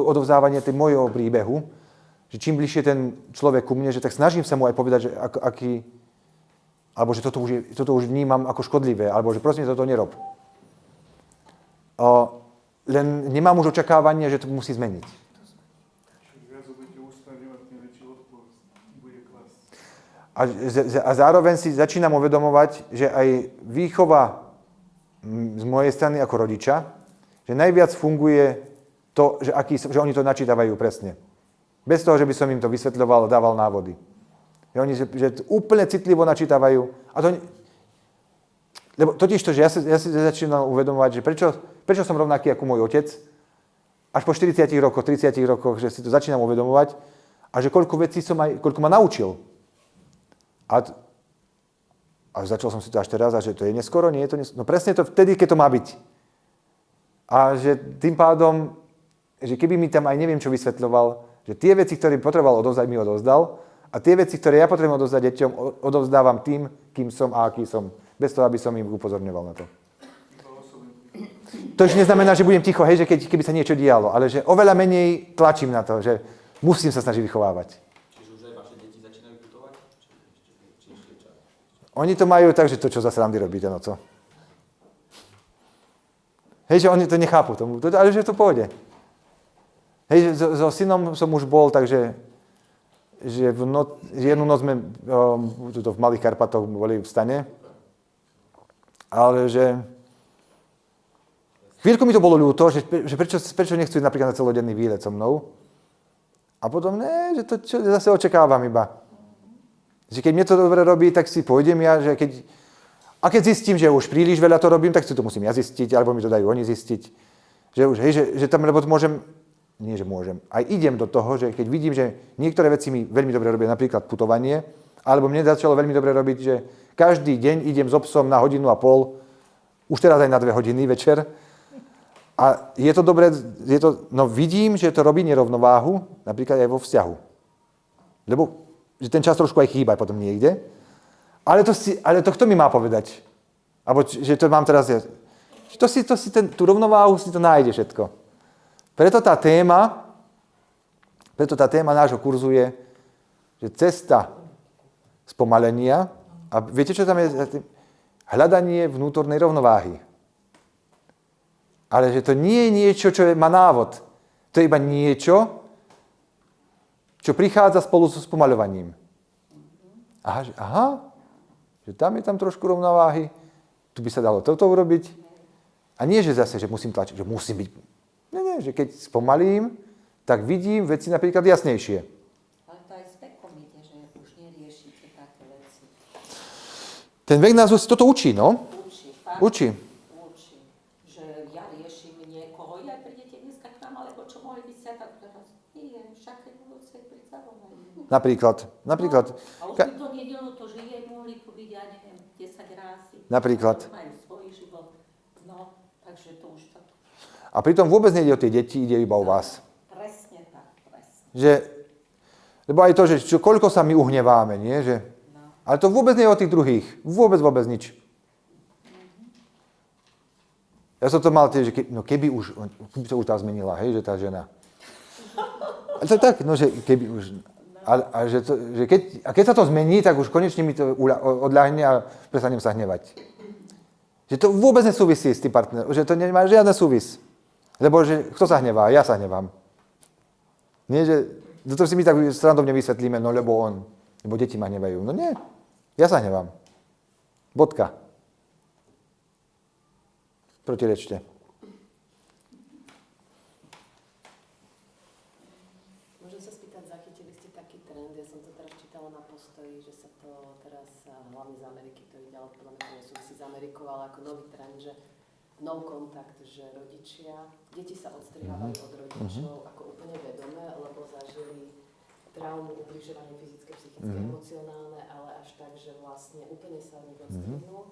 odovzdávania tej mojho príbehu, že čím bližšie ten človek ku mne, že tak snažím sa mu aj povedať, že aký, alebo že toto už vnímam ako škodlivé, alebo že prosím, toto nerob. Len nemám už očakávanie, že to musí zmeniť. Viac budete usmerňovať, tým väčší odpor bude klásť. A zároveň si začínam uvedomovať, že aj výchova z mojej strany ako rodiča, že najviac funguje to, že oni to načítavajú presne. Bez toho, že by som im to vysvetľoval a dával návody. Že úplne citlivo načítavajú. Lebo totiž to, že ja si začínam uvedomovať, že prečo som rovnaký ako môj otec, až po 40 rokoch, 30 rokoch, že si to začínam uvedomovať a že koľko vecí koľko ma naučil. A začal som si to až teraz, a že to je neskoro, nie je to neskoro. No presne to vtedy, keď to má byť. A že tým pádom, že keby mi tam aj neviem čo vysvetľoval, že tie veci, ktoré potreboval odovzdať, mi odovzdal a tie veci, ktoré ja potrebujem odovzdať deťom, odovzdávam tým, kým som a aký som. Bez toho, aby som im upozorňoval na to. To už neznamená, že budem ticho, hej, že keby sa niečo dialo, ale že oveľa menej tlačím na to, že musím sa snažiť vychovávať. Čiže už aj vaše deti začínajú putovať? Či ešte čas? Oni to majú tak, že to, čo za srandy robíte, no co? Hej, že oni to nechápu tomu, ale že to pôjde. Hej, že so synom som už bol, takže že jednu noc sme v Malých Karpatoch boli v stane, ale že chvíľku mi to bolo ľúto, že prečo nechcú ísť napríklad na celodenný výlet so mnou. A potom, že to čo zase očakávam iba. Že keď mne to dobre robí, tak si pôjdem ja, že keď zistím, že už príliš veľa to robím, tak si to musím ja zistiť, alebo mi to dajú oni zistiť. Že už, hej, že tam, lebo môžem, nie že môžem, aj idem do toho, že keď vidím, že niektoré veci mi veľmi dobre robia, napríklad putovanie, alebo mne začalo veľmi dobre robiť, že každý deň idem so psom na 1,5 hodiny, už teraz aj na 2 hodiny večer. A je to dobré, no vidím, že to robí nerovnováhu, napríklad aj vo vzťahu. Lebo že ten čas trošku aj chýba potom niekde. Ale to kto mi má povedať? Alebo že to mám teraz... Tú rovnováhu si to nájde všetko. Preto tá téma nášho kurzu je, že cesta spomalenia, a viete, čo tam je? Hľadanie vnútornej rovnováhy. Ale že to nie je niečo, čo má návod. To je iba niečo, čo prichádza spolu so spomaľovaním. Aha, že tam je trošku rovnováhy, tu by sa dalo toto urobiť. A nie, že zase, že musím tlačiť, že musím byť. Nie, že keď spomalím, tak vidím veci napríklad jasnejšie. Ale to aj s vekom ide, že už neriešite také veci. Ten vek nás toto učí, no? Učí, fakt? Učí. Že ja riešim niekoho, ja prídete dneska k nám, alebo čo mohli by ste tak teraz. Nie, však keď budú chcieť pripravovať. Napríklad. A už by to nedelo to, že jej mohli tu byť, ja neviem, 10 rázy. Napríklad. Majú svoj život. No, takže to už tak. A pritom vôbec nejde o tie deti, ide iba o vás. Presne tak, presne. Lebo aj to, že koľko sa my uhneváme, nie? Ale to vôbec nie je o tých druhých. Vôbec nič. Ja som to mal tiež, že keby sa už tá zmenila, hej, že tá žena. A to je tak, že keby už... A keď sa to zmení, tak už konečne mi to odľahne a prestanem sa hnevať. Že to vôbec nesúvisí s tým partnerom, že to nemá žiadne súvis. Lebo že kto sa hnevá? Ja sa hnevám. Nie, že to si my tak srandovne vysvetlíme, no lebo on, lebo deti ma hnevajú. No nie, ja sa hnevám. Bodka. Protirečte. Môžem sa spýtať, zachytili ste taký trend, ja som to teraz čítala na Postoji, že sa to teraz, hlavne z Ameriky to ide, ale podľa mňa to nesúvisí s Amerikou, ale ako nový trend, že no contact, že rodičia, deti sa odstrihávajú od rodičov ako úplne vedomé, lebo zažili traumu, ubližovanie fyzické, psychické, emocionálne, ale až tak, že vlastne úplne sa od nich odstrihnú.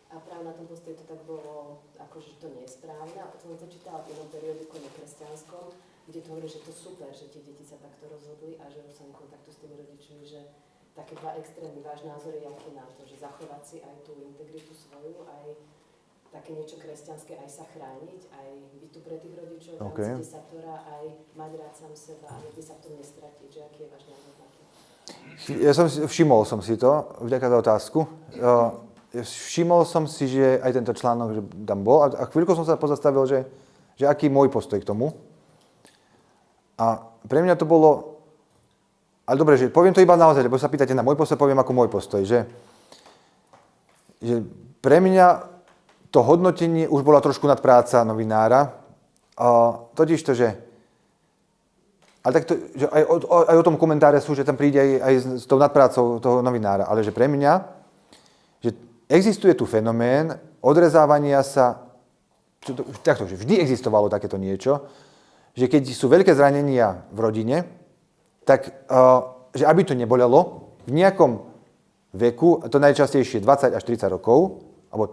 A práve na tom Postoji to tak bolo, akože to nie je správne. A potom som to čítala v jednom periódiku nekresťanskom, kde to hovorí, že to super, že tie deti sa takto rozhodli a že sa kontaktu s tými rodičmi, že také dva extrémy, váš názor je aký na to, že zachovať si aj tú integritu svoju, aj také niečo kresťanské, aj sa chrániť, aj byť tu pre tých rodičov, v rámci desatora, aj mať rád sám seba a niekdy sa v tom nestratiť, že aký je váš názor na to? Všimol som si to, vďaka za otázku. Všimol som si, že aj tento článok že tam bol a chvíľko som sa pozastavil, že aký je môj postoj k tomu. A pre mňa to bolo... Ale dobre, že poviem to iba naozaj, lebo sa pýtate na môj postoj, poviem ako môj postoj, že pre mňa to hodnotenie už bola trošku nadpráca novinára. Totiž to, že... Ale tak to, že aj o tom komentáre sú, že tam príde aj s tou nadprácou toho novinára, ale že pre mňa, že existuje tu fenomén odrezávania sa, takto, že vždy existovalo takéto niečo, že keď sú veľké zranenia v rodine, tak že aby to nebolelo, v nejakom veku, to najčastejšie 20 až 30 rokov, alebo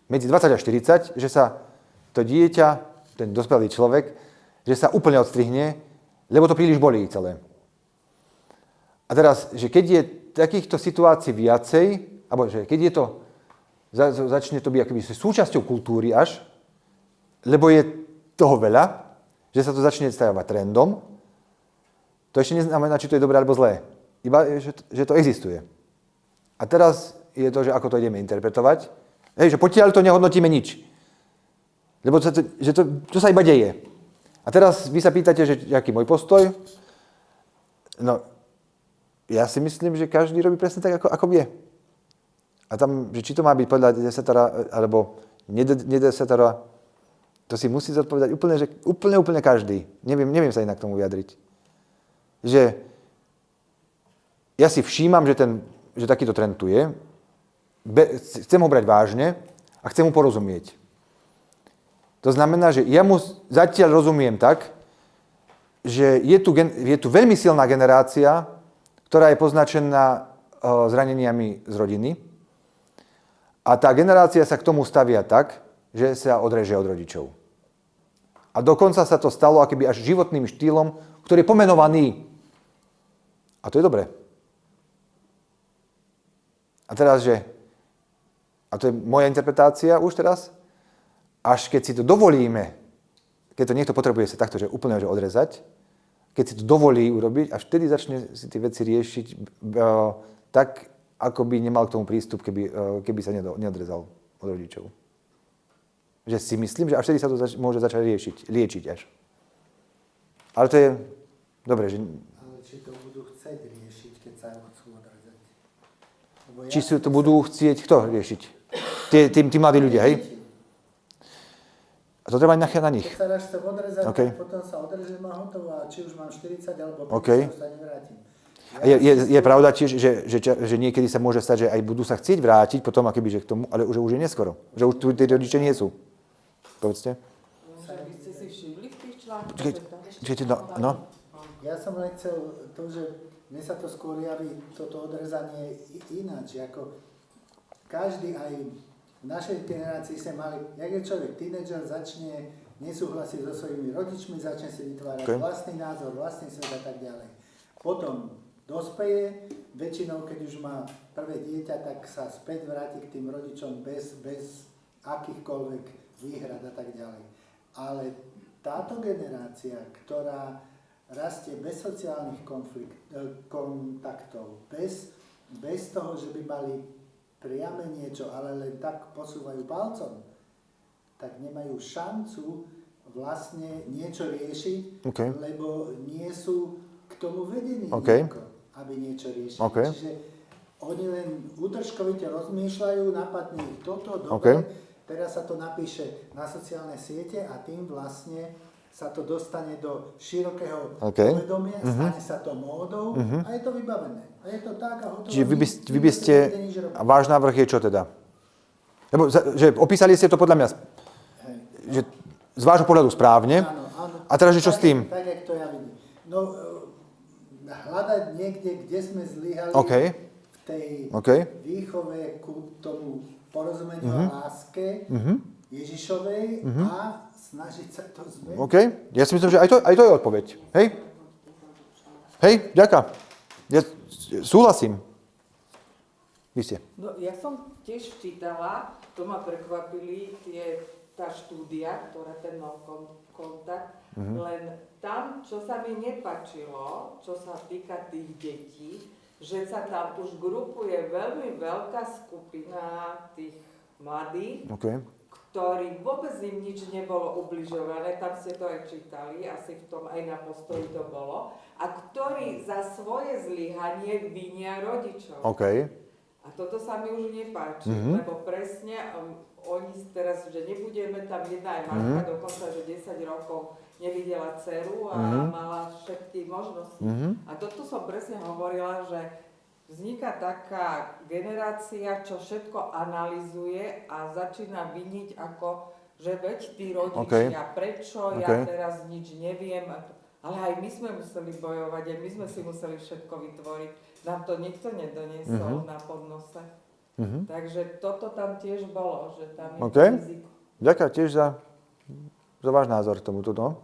medzi 20 až 40, že sa to dieťa, ten dospelý človek, že sa úplne odstrihne, lebo to príliš bolí celé. A teraz, že keď je takýchto situácií viacej, alebo že keď je to, začne to byť akoby súčasťou kultúry až, lebo je toho veľa, že sa to začne stávať trendom, to ešte neznamená, či to je dobré alebo zlé. Iba, že to existuje. A teraz je to, že ako to ideme interpretovať. Hej, že potiaľ to nehodnotíme nič. Lebo to sa iba deje. A teraz vy sa pýtate, že aký je môj postoj? No, ja si myslím, že každý robí presne tak, ako vie. A tam, že či to má byť podľa desatora, alebo nedesatora, to si musí zodpovedať úplne každý. Neviem sa inak k tomu vyjadriť. Že ja si všímam, že takýto trend tu je, chcem ho brať vážne a chcem mu porozumieť. To znamená, že ja mu zatiaľ rozumiem tak, že je tu veľmi silná generácia, ktorá je poznačená zraneniami z rodiny. A tá generácia sa k tomu stavia tak, že sa odreže od rodičov. A dokonca sa to stalo akoby až životným štýlom, ktorý je pomenovaný. A to je dobré. A teraz, a to je moja interpretácia už teraz, až keď si to dovolíme, keď to niekto potrebuje sa takto, že úplne odrezať, keď si to dovolí urobiť, až vtedy začne si tie veci riešiť tak, ako by nemal k tomu prístup, keby sa neodrezal od rodičov. Že si myslím, že až vtedy sa to môže začať liečiť až. Ale to je... Dobre, že... Ale či to budú chcieť riešiť, keď sa chcú odrezať? Lebo Či si to budú chcieť kto riešiť? Tí mladí ľudia, hej? A to treba nechať na nich. Keď sa raz chcem odrezať, Okay. tak potom sa odrežem a hotovo. A či už mám 40 alebo 50, Okay. sa nevrátim. A je pravda tiež, že niekedy sa môže stať, že aj budú sa chcieť vrátiť potom akoby, že k tomu, ale už je neskoro. Že už tu tí rodičia nie sú. Povedzte. Že by ste si všimli v tých článkoch, Čakajte, no. Ja som len chcel to, že mne sa to skôr javí, toto odrezanie ináč, ako každý aj v našej generácii sme mali, jak je človek tínedžer, začne nesúhlasiť so svojimi rodičmi, začne si vytvárať vlastný názor, vlastný svet a tak ďalej. Potom dospeje, väčšinou keď už má prvé dieťa, tak sa späť vráti k tým rodičom bez akýchkoľvek výhrad a tak ďalej. Ale táto generácia, ktorá rastie bez sociálnych kontaktov, bez toho, že by mali priame niečo, ale len tak posúvajú palcom, tak nemajú šancu vlastne niečo riešiť, lebo nie sú k tomu vedení, aby niečo riešili. Čiže oni len útržkovite rozmýšľajú, napadne ich toto, dobre, teraz sa to napíše na sociálne siete a tým vlastne sa to dostane do širokého povedomia, stane sa to módou a je to vybavené. A je to tak a hotovo. Čiže vy by ste... A váš návrh je čo teda? Lebo, že opísali ste to podľa mňa že z vášho pohľadu správne. Áno. A teraz, že čo s tým? Tak, jak to ja vidím. No, hľadať niekde, kde sme zlyhali v tej výchove ku tomu porozumeniu a láske Ježišovej a snažiť sa to zmeniť. Ja si myslím, že aj to je odpoveď. Hej, ďakujem. Ja súhlasím. Vy ste. No, ja som tiež čítala, to ma prekvapili tá štúdia, ktorá ten mal kontakt, len tam, čo sa mi nepáčilo, čo sa týka tých detí, že sa tam už grupuje veľmi veľká skupina tých mladých, ktorí vôbec im nič nebolo ubližované, tam ste to aj čítali, asi v tom aj na Postoji to bolo, a ktorí za svoje zlyhanie vinia rodičov. A toto sa mi už nepáči, lebo presne oni teraz, že nebudeme tam, jedna aj matka dokonca, že 10 rokov nevidela dceru a mala všetky možnosti. A toto som presne hovorila, že vzniká taká generácia, čo všetko analyzuje a začína viniť ako, že veď tí rodičia, prečo ja teraz nič neviem. Ale aj my sme museli bojovať, aj my sme si museli všetko vytvoriť. Nám to nikto nedoniesol na podnose. Takže toto tam tiež bolo, že tam je riziko. Ďakujem tiež za váš názor k tomuto. No?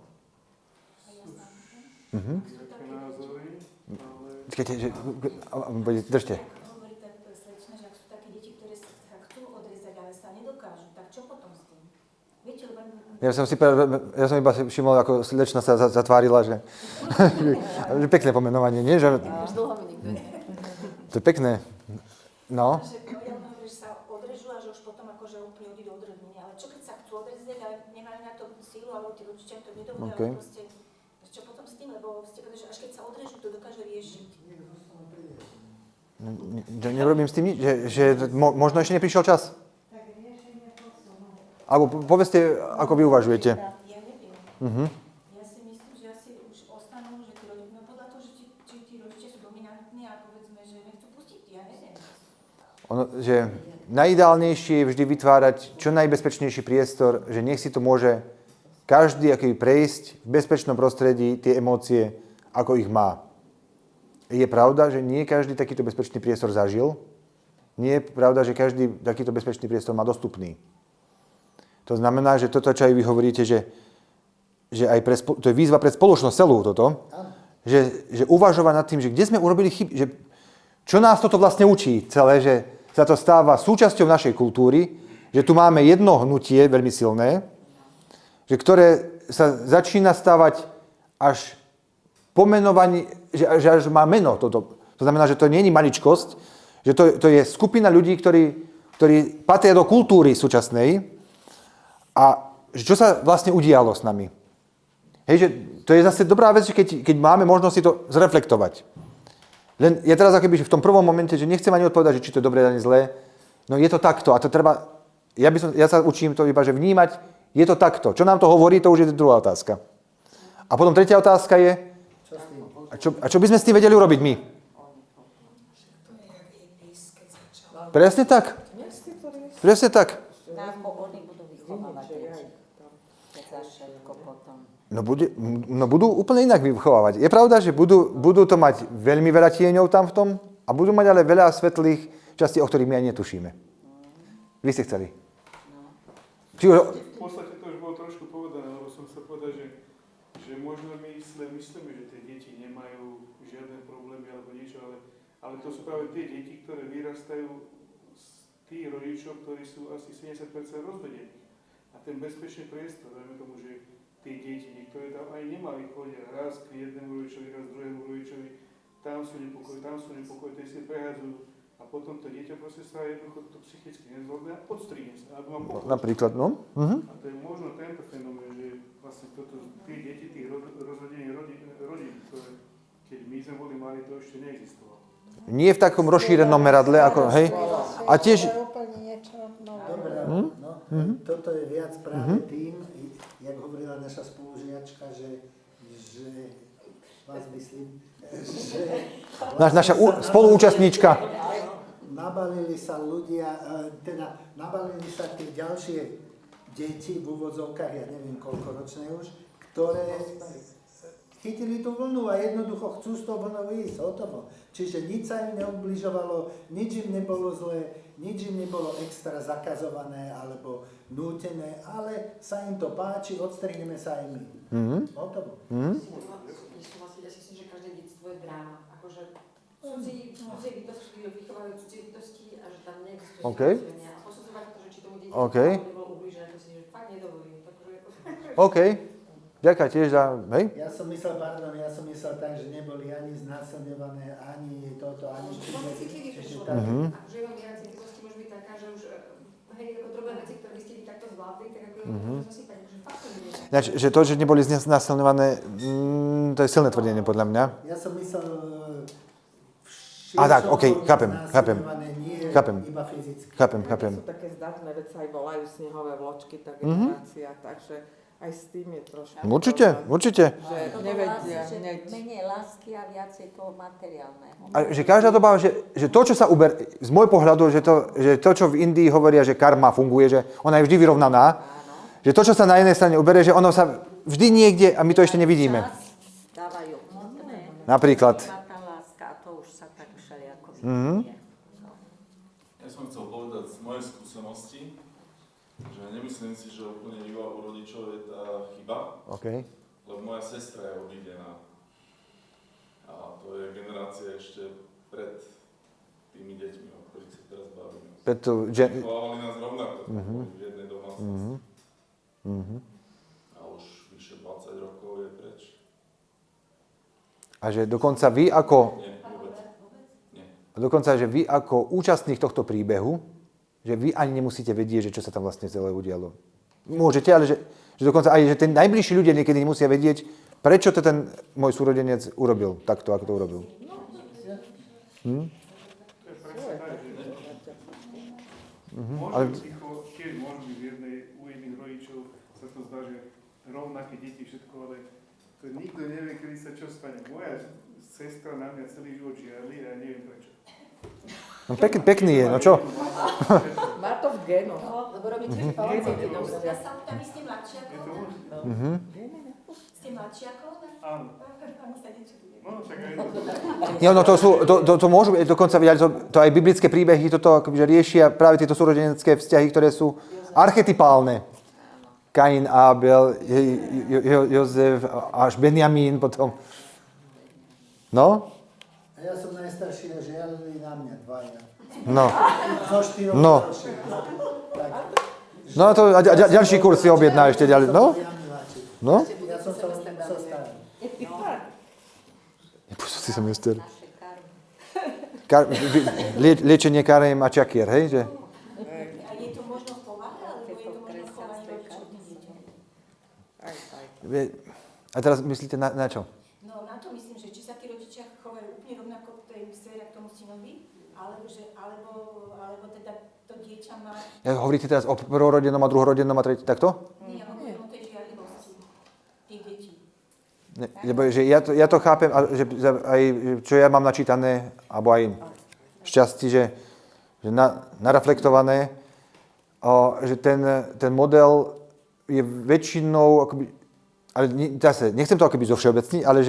Držte. Hovorí tak slečna, že ak sú také deti, ktoré sa chcú odrezať, ale sa nedokážu, tak čo potom s tým? Viete, Ja som iba všimol, ako slečna sa zatvárila, že pekné pomenovanie, nie? Že... To je pekné. No. Ja hovorím, že sa odrežú a že už potom akože úplne odídu od rodiny. Ale čo keď sa chcú odrezať, ale nemajú na to sílu, alebo tí rodičia to nedovolia, ale proste, čo potom s tým? Lebo ste povedali, že až keď sa odrežú, to dokáže riešiť. Nerobím s tým nič, že možno ešte neprišiel čas. Alebo povedzte, ako vy uvažujete. Ja neviem. Ja si myslím, že asi už ostanú, že tí rodičia, no podľa toho, či tí rodičia sú dominantní a povedzme, že nechcú pustiť, ja neviem. Že najideálnejšie je vždy vytvárať čo najbezpečnejší priestor, že nech si to môže každý aký prejsť v bezpečnom prostredí tie emócie, ako ich má. Je pravda, že nie každý takýto bezpečný priestor zažil. Nie je pravda, že každý takýto bezpečný priestor má dostupný. To znamená, že toto, čo aj vy hovoríte, že aj to je výzva pre spoločnosť celú toto, že uvažovať nad tým, že kde sme urobili chyby, že čo nás toto vlastne učí celé, že sa to stáva súčasťou našej kultúry, že tu máme jedno hnutie veľmi silné, že ktoré sa začína stávať až pomenovaní, že až má meno toto. To znamená, že to nie je maličkosť, že to je skupina ľudí, ktorí patria do kultúry súčasnej. A čo sa vlastne udialo s nami? Hej, že to je zase dobrá vec, že keď máme možnosť si to zreflektovať. Len ja teraz akoby v tom prvom momente, že nechcem ani odpovedať, že či to je dobré, ani zlé. No je to takto a to treba, ja sa učím to iba, že vnímať, je to takto. Čo nám to hovorí, to už je druhá otázka. A potom tretia otázka je, a čo by sme s tým vedeli urobiť my? Presne tak. Presne tak. Ako oni budú vychovávať deti. Keď za všetko potom. No budú úplne inak vychovávať. Je pravda, že budú to mať veľmi veľa tieňov tam v tom a budú mať ale veľa svetlých častí, o ktorých my ani netušíme. Vy ste chceli? V podstate to už bolo trošku povedané, lebo som chcel povedať, že možno my myslíme, že tie deti nemajú žiadne problémy alebo niečo, ale to sú práve tie deti, ktoré vyrastajú z tých rodičov, ktorí sú asi 70% rozvedení. A ten bezpečný priestor, dajme tomu, že tie deti, niektoré tam aj nemali, chodia raz k jednému rodičovi, raz k druhému rodičovi, tam sú nepokoj, tie si prehádzajú. A potom to dieťa proste sa jednoducho to psychicky nezvládne a odstrihne sa, alebo mám pokoj. Napríklad, no. A to je možno tento fenomén, že vlastne tie deti, tých rozvedených rodín, ktoré keď my sme boli mali, to ešte neexistovalo. Nie v takom rozšírenom meradle, ako, hej. A tiež... Toto je viac práve tým, jak hovorila naša spolužiačka, že vás myslím, že... Naša spoluúčastníčka. Nabalili sa ľudia, nabalili sa tie ďalšie deti v úvodzovkách, ja neviem koľko ročné už, ktoré chytili tú vlnu a jednoducho chcú z toho vlnou ísť, hotovo. Čiže nič sa im neubližovalo, nič im nebolo zlé, nič im nebolo extra zakazované alebo nútené, ale sa im to páči, odstrihneme sa aj my. Hotovo. Ja si myslím, že každé detstvo je dráma. Akože cudzie bytosti vychovajú cudzie bytosti a že tam neexistuje rozhodenia. A posudzovať to, že či tomu dieťaťu nebolo ublížené, to si že fakt nedovolím. OK. Ďakujem tiež za... Hej? Ja som myslel tak, že neboli ani znásilňované, ani toto, ani... Že vám viac bytosti môže byť taká, že už ako drobné veci, ktoré by ste vy takto zvládli, tak ako je zasypať. Že to, že neboli znásilňované, to je silné tvrdenie podľa mňa. Ja som myslel... tak, OK, chápem. Iba fyzicky. Chápem. Sú také zdatné veci, aj volajú snehové vločky, tá generácia, takže aj s tým je trošku... Určite. Že nevedia hneď... Menej lásky a viacej toho materiálneho. A že každá doba, že to, čo sa z môjho pohľadu, že to, čo v Indii hovoria, že karma funguje, že ona je vždy vyrovnaná, že to, čo sa na jednej strane uberie, že ono sa vždy niekde, a my to ešte nevidíme. Dávajú hmotné. Napríklad. Tá láska, a to už sa tak všelijako vidí. Ja som chcel povedať z mojej skúsenosti, že nemyslím si, že úplne výva u rodičov je tá chyba, lebo moja sestra je obídená. A to je generácia ešte pred tými deťmi, o ktorých sa teraz bavíme. Chovávali nás rovnako, v jednej domácnosti. A už vyše 20 rokov je preč. A že dokonca vy ako... Nie, vôbec. Nie. Dokonca, že vy ako účastník tohto príbehu, že vy ani nemusíte vedieť, že čo sa tam vlastne celé udialo. Môžete, ale že dokonca aj, že ten najbližší ľudia niekedy nemusia vedieť, prečo to ten môj súrodenec urobil takto, ako to urobil. Možno psycho tiež môže byť u jedných rodičov, sa to zdá, že rovnaké deti, všetko, ale to nikto nevie, kedy sa čo stane. Moja sestra na mňa celý život žiadli a ja neviem prečo. No pekný je, no čo? Má to v génoch. Lebo robíte v palce. Ja sa tam ste mladšia ako ona? Ste mladšia ako ona? Áno. Ani sa niečo tu No, však aj to. Nie, no to môžu, dokonca vidieť, to aj biblické príbehy toto akože riešia práve tieto súrodenecké vzťahy, ktoré sú archetypálne. Kain, Abel, Jozef, až Benjamín potom. No? A ja som najstarší a žiadali na mňa dvaja. No. Zo 4 No. No to a ďalší kurz si objedná ešte ďalej. No? No? Ja som sa starý. Nepúšťte sa mister. Liečenie karem a čakier, hej? Že? A je to možno povaha, alebo je to možno chovanie rodičov k deťom? A teraz myslíte na čo? No na to myslím, že či sa tí rodičia chovajú úplne rovnako k tej sfére, k tomu synovi, alebo teda to dieťa má... Hovoríte teraz o prvorodenom a druhorodenom a tretí, takto? Nie, hovorím o tej žiarlivosti tých detí. Lebo že ja to chápem, že aj čo ja mám načítané, alebo aj šťastí, že nareflektované, že ten model je väčšinou, akoby, ale zase, nechcem to akoby zo všeobecní, ale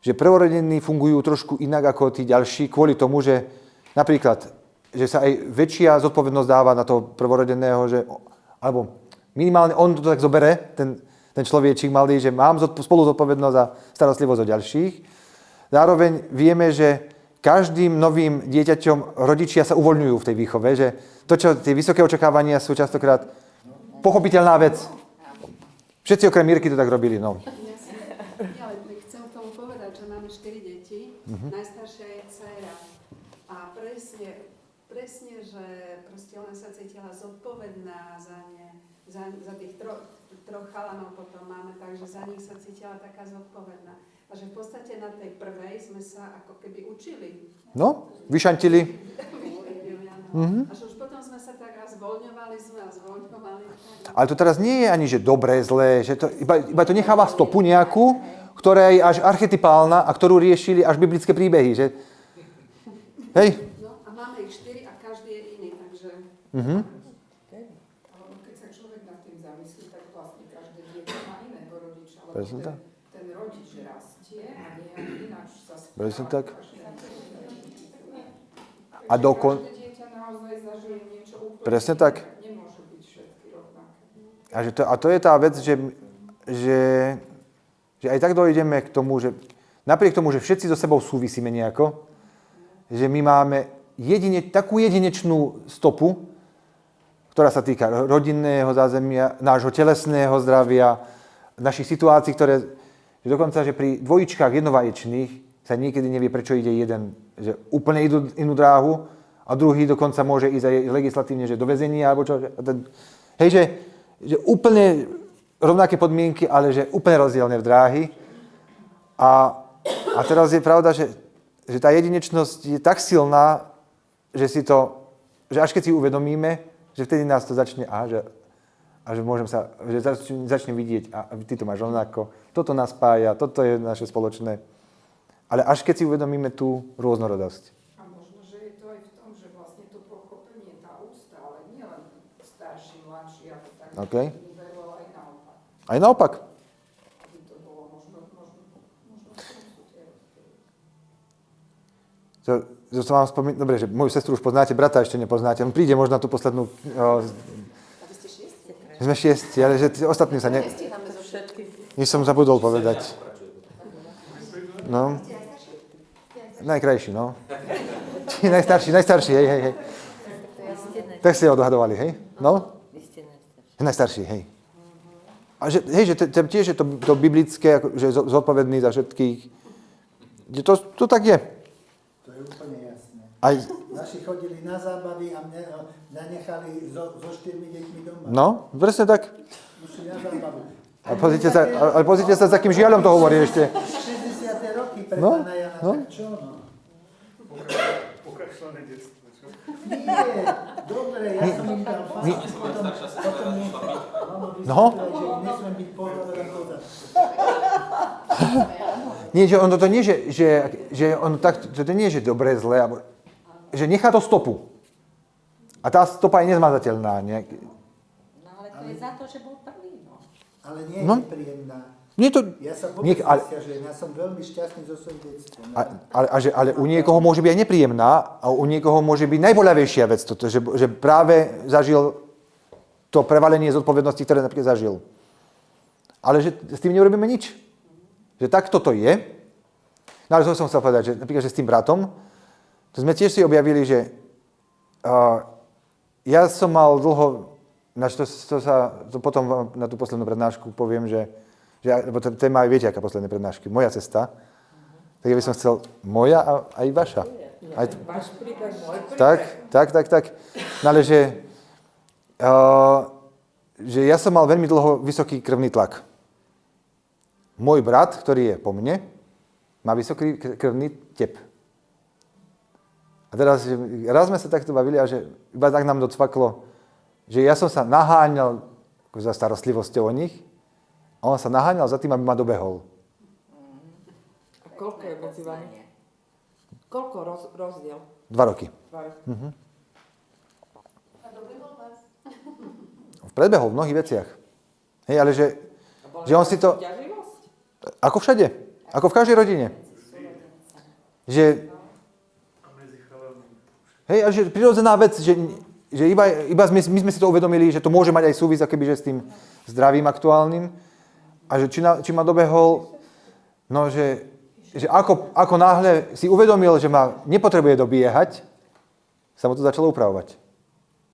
že prvorodení fungujú trošku inak ako tí ďalší, kvôli tomu, že napríklad, že sa aj väčšia zodpovednosť dáva na toho prvorodeného, alebo minimálne on to tak zobere, ten človečík malý, že mám spolu zodpovednosť a starostlivosť o ďalších. Zároveň vieme, že každým novým dieťaťom rodičia sa uvoľňujú v tej výchove, že tie vysoké očakávania sú častokrát pochopiteľná vec. Všetci okrem Mirky to tak robili, no. Ja chcem k tomu povedať, že máme 4 deti, najstaršia je dcéra. A presne, že proste ona sa cítila zodpovedná za ne, za tých troch chalanov potom máme, takže za nich sa cítila taká zodpovedná. A že v podstate na tej prvej sme sa ako keby učili. No, vyšantili. A že už potom sme sa tak zvoľňovali. Ale to teraz nie je ani, že dobré, zlé, že to, iba to necháva stopu nejakú, ktorá je až archetypálna a ktorú riešili až biblické príbehy, že... Hej? No a máme ich 4 a každý je iný, takže... Keď sa človek nad tým zamyslí, tak vlastne každé dieťa má iného rodiča, lebo ten rodič rastie a nejak ináč sa správa. Presne tak. A každé dieťa naozaj zažije niečo úplne. Presne tak. Nemôže byť všetky rovnaké. A to je tá vec, že aj tak dojdeme k tomu, že napriek tomu, že všetci so sebou súvisíme nejako, že my máme takú jedinečnú stopu, ktorá sa týka rodinného zázemia, nášho telesného zdravia, našich situácií, že dokonca, že pri dvojičkách jednovaječných sa niekedy nevie, prečo ide jeden, že úplne idú inú dráhu a druhý dokonca môže ísť aj legislatívne, že do väzenia, alebo čo. Hej, že úplne rovnaké podmienky, ale že úplne rozdielne v dráhy. A teraz je pravda, že tá jedinečnosť je tak silná, že až keď si uvedomíme, že vtedy nás to začne, že môžem že začne vidieť, a ty to máš rovnako, toto nás spája, toto je naše spoločné. Ale až keď si uvedomíme tú rôznorodosť. A možno, že je to aj v tom, že vlastne to pochopenie, tá úcta, ale nie len starší, mladší, ako tak, nivelov aj naopak. Aj naopak. Aby to bolo možno v tom sú tie rozdiely. To vám spomínam, dobre, že moju sestru už poznáte, brata ešte nepoznáte, on príde možno na tú poslednú... A vy ste 6? Sme 6, ale že ostatní sa ne... Než som zabudol povedať. No. Najkrajší, no. Najstarší, hej. Tak ste odhadovali, hej? No? Vy ste najstarší. Najstarší, hej. A že tiež je to biblické, že zodpovedný za všetkých. Že to tak je. To je úplne jasné. Aj... Naši chodili na zábavy a mňa nanechali so 4 deťmi doma. No, presne tak. Musí na zábavu. Ale pozrite sa, s akým žiaľom to hovorí ešte. 60. roky pre pána Jana, tak čo no? Pokračované detstvo, čo? Nie, dobre, ja som im dal potom No? že nesmiem byť pohľadom pozad. Nie, že ono to nie, že ono tak, to nie je, že dobré, zlé, že nechá to stopu. A tá stopa je nezmazateľná. No ale to je za to, že bol prvý, no. Ale nie je nepríjemná. Ja sa vôbec nesťažujem, ja som veľmi šťastný zo svojím detstvom. Ale u niekoho môže byť aj nepríjemná a u niekoho môže byť najboľavejšia vec, že práve zažil to prevalenie zodpovednosti, ktoré napríklad zažil. Ale že s tým neurobíme nič. Že tak toto je. No ale to som chcel povedať, že napríklad, že s tým bratom, to sme tiež si objavili, že ja som mal dlho, to potom na tú poslednú prednášku poviem, lebo téma je, viete, aká posledné prednášky, moja cesta, tak ja by som chcel moja a aj vaša. Váš príbeh, môj príbeh. Tak. No ale že ja som mal veľmi dlho vysoký krvný tlak. môj brat, ktorý je po mne, má vysoký krvný tep. A teraz, raz sme sa takto bavili a že iba tak nám docvaklo, že ja som sa naháňal za starostlivosťou o nich a on sa naháňal za tým, aby ma dobehol. A koľko je medzi vami? Koľko rozdiel? 2 roky. 2 roky. A dobehol vás? Predbehol v mnohých veciach. Hej, ale že on si to... Ako všade. Ako v každej rodine. Že... Hej, ale že prirodzená vec, že iba my sme si to uvedomili, že to môže mať aj súvis akoby, že s tým zdravím aktuálnym. A že či ma dobehol, no že ako náhle si uvedomil, že ma nepotrebuje dobiehať, sa mu to začalo upravovať.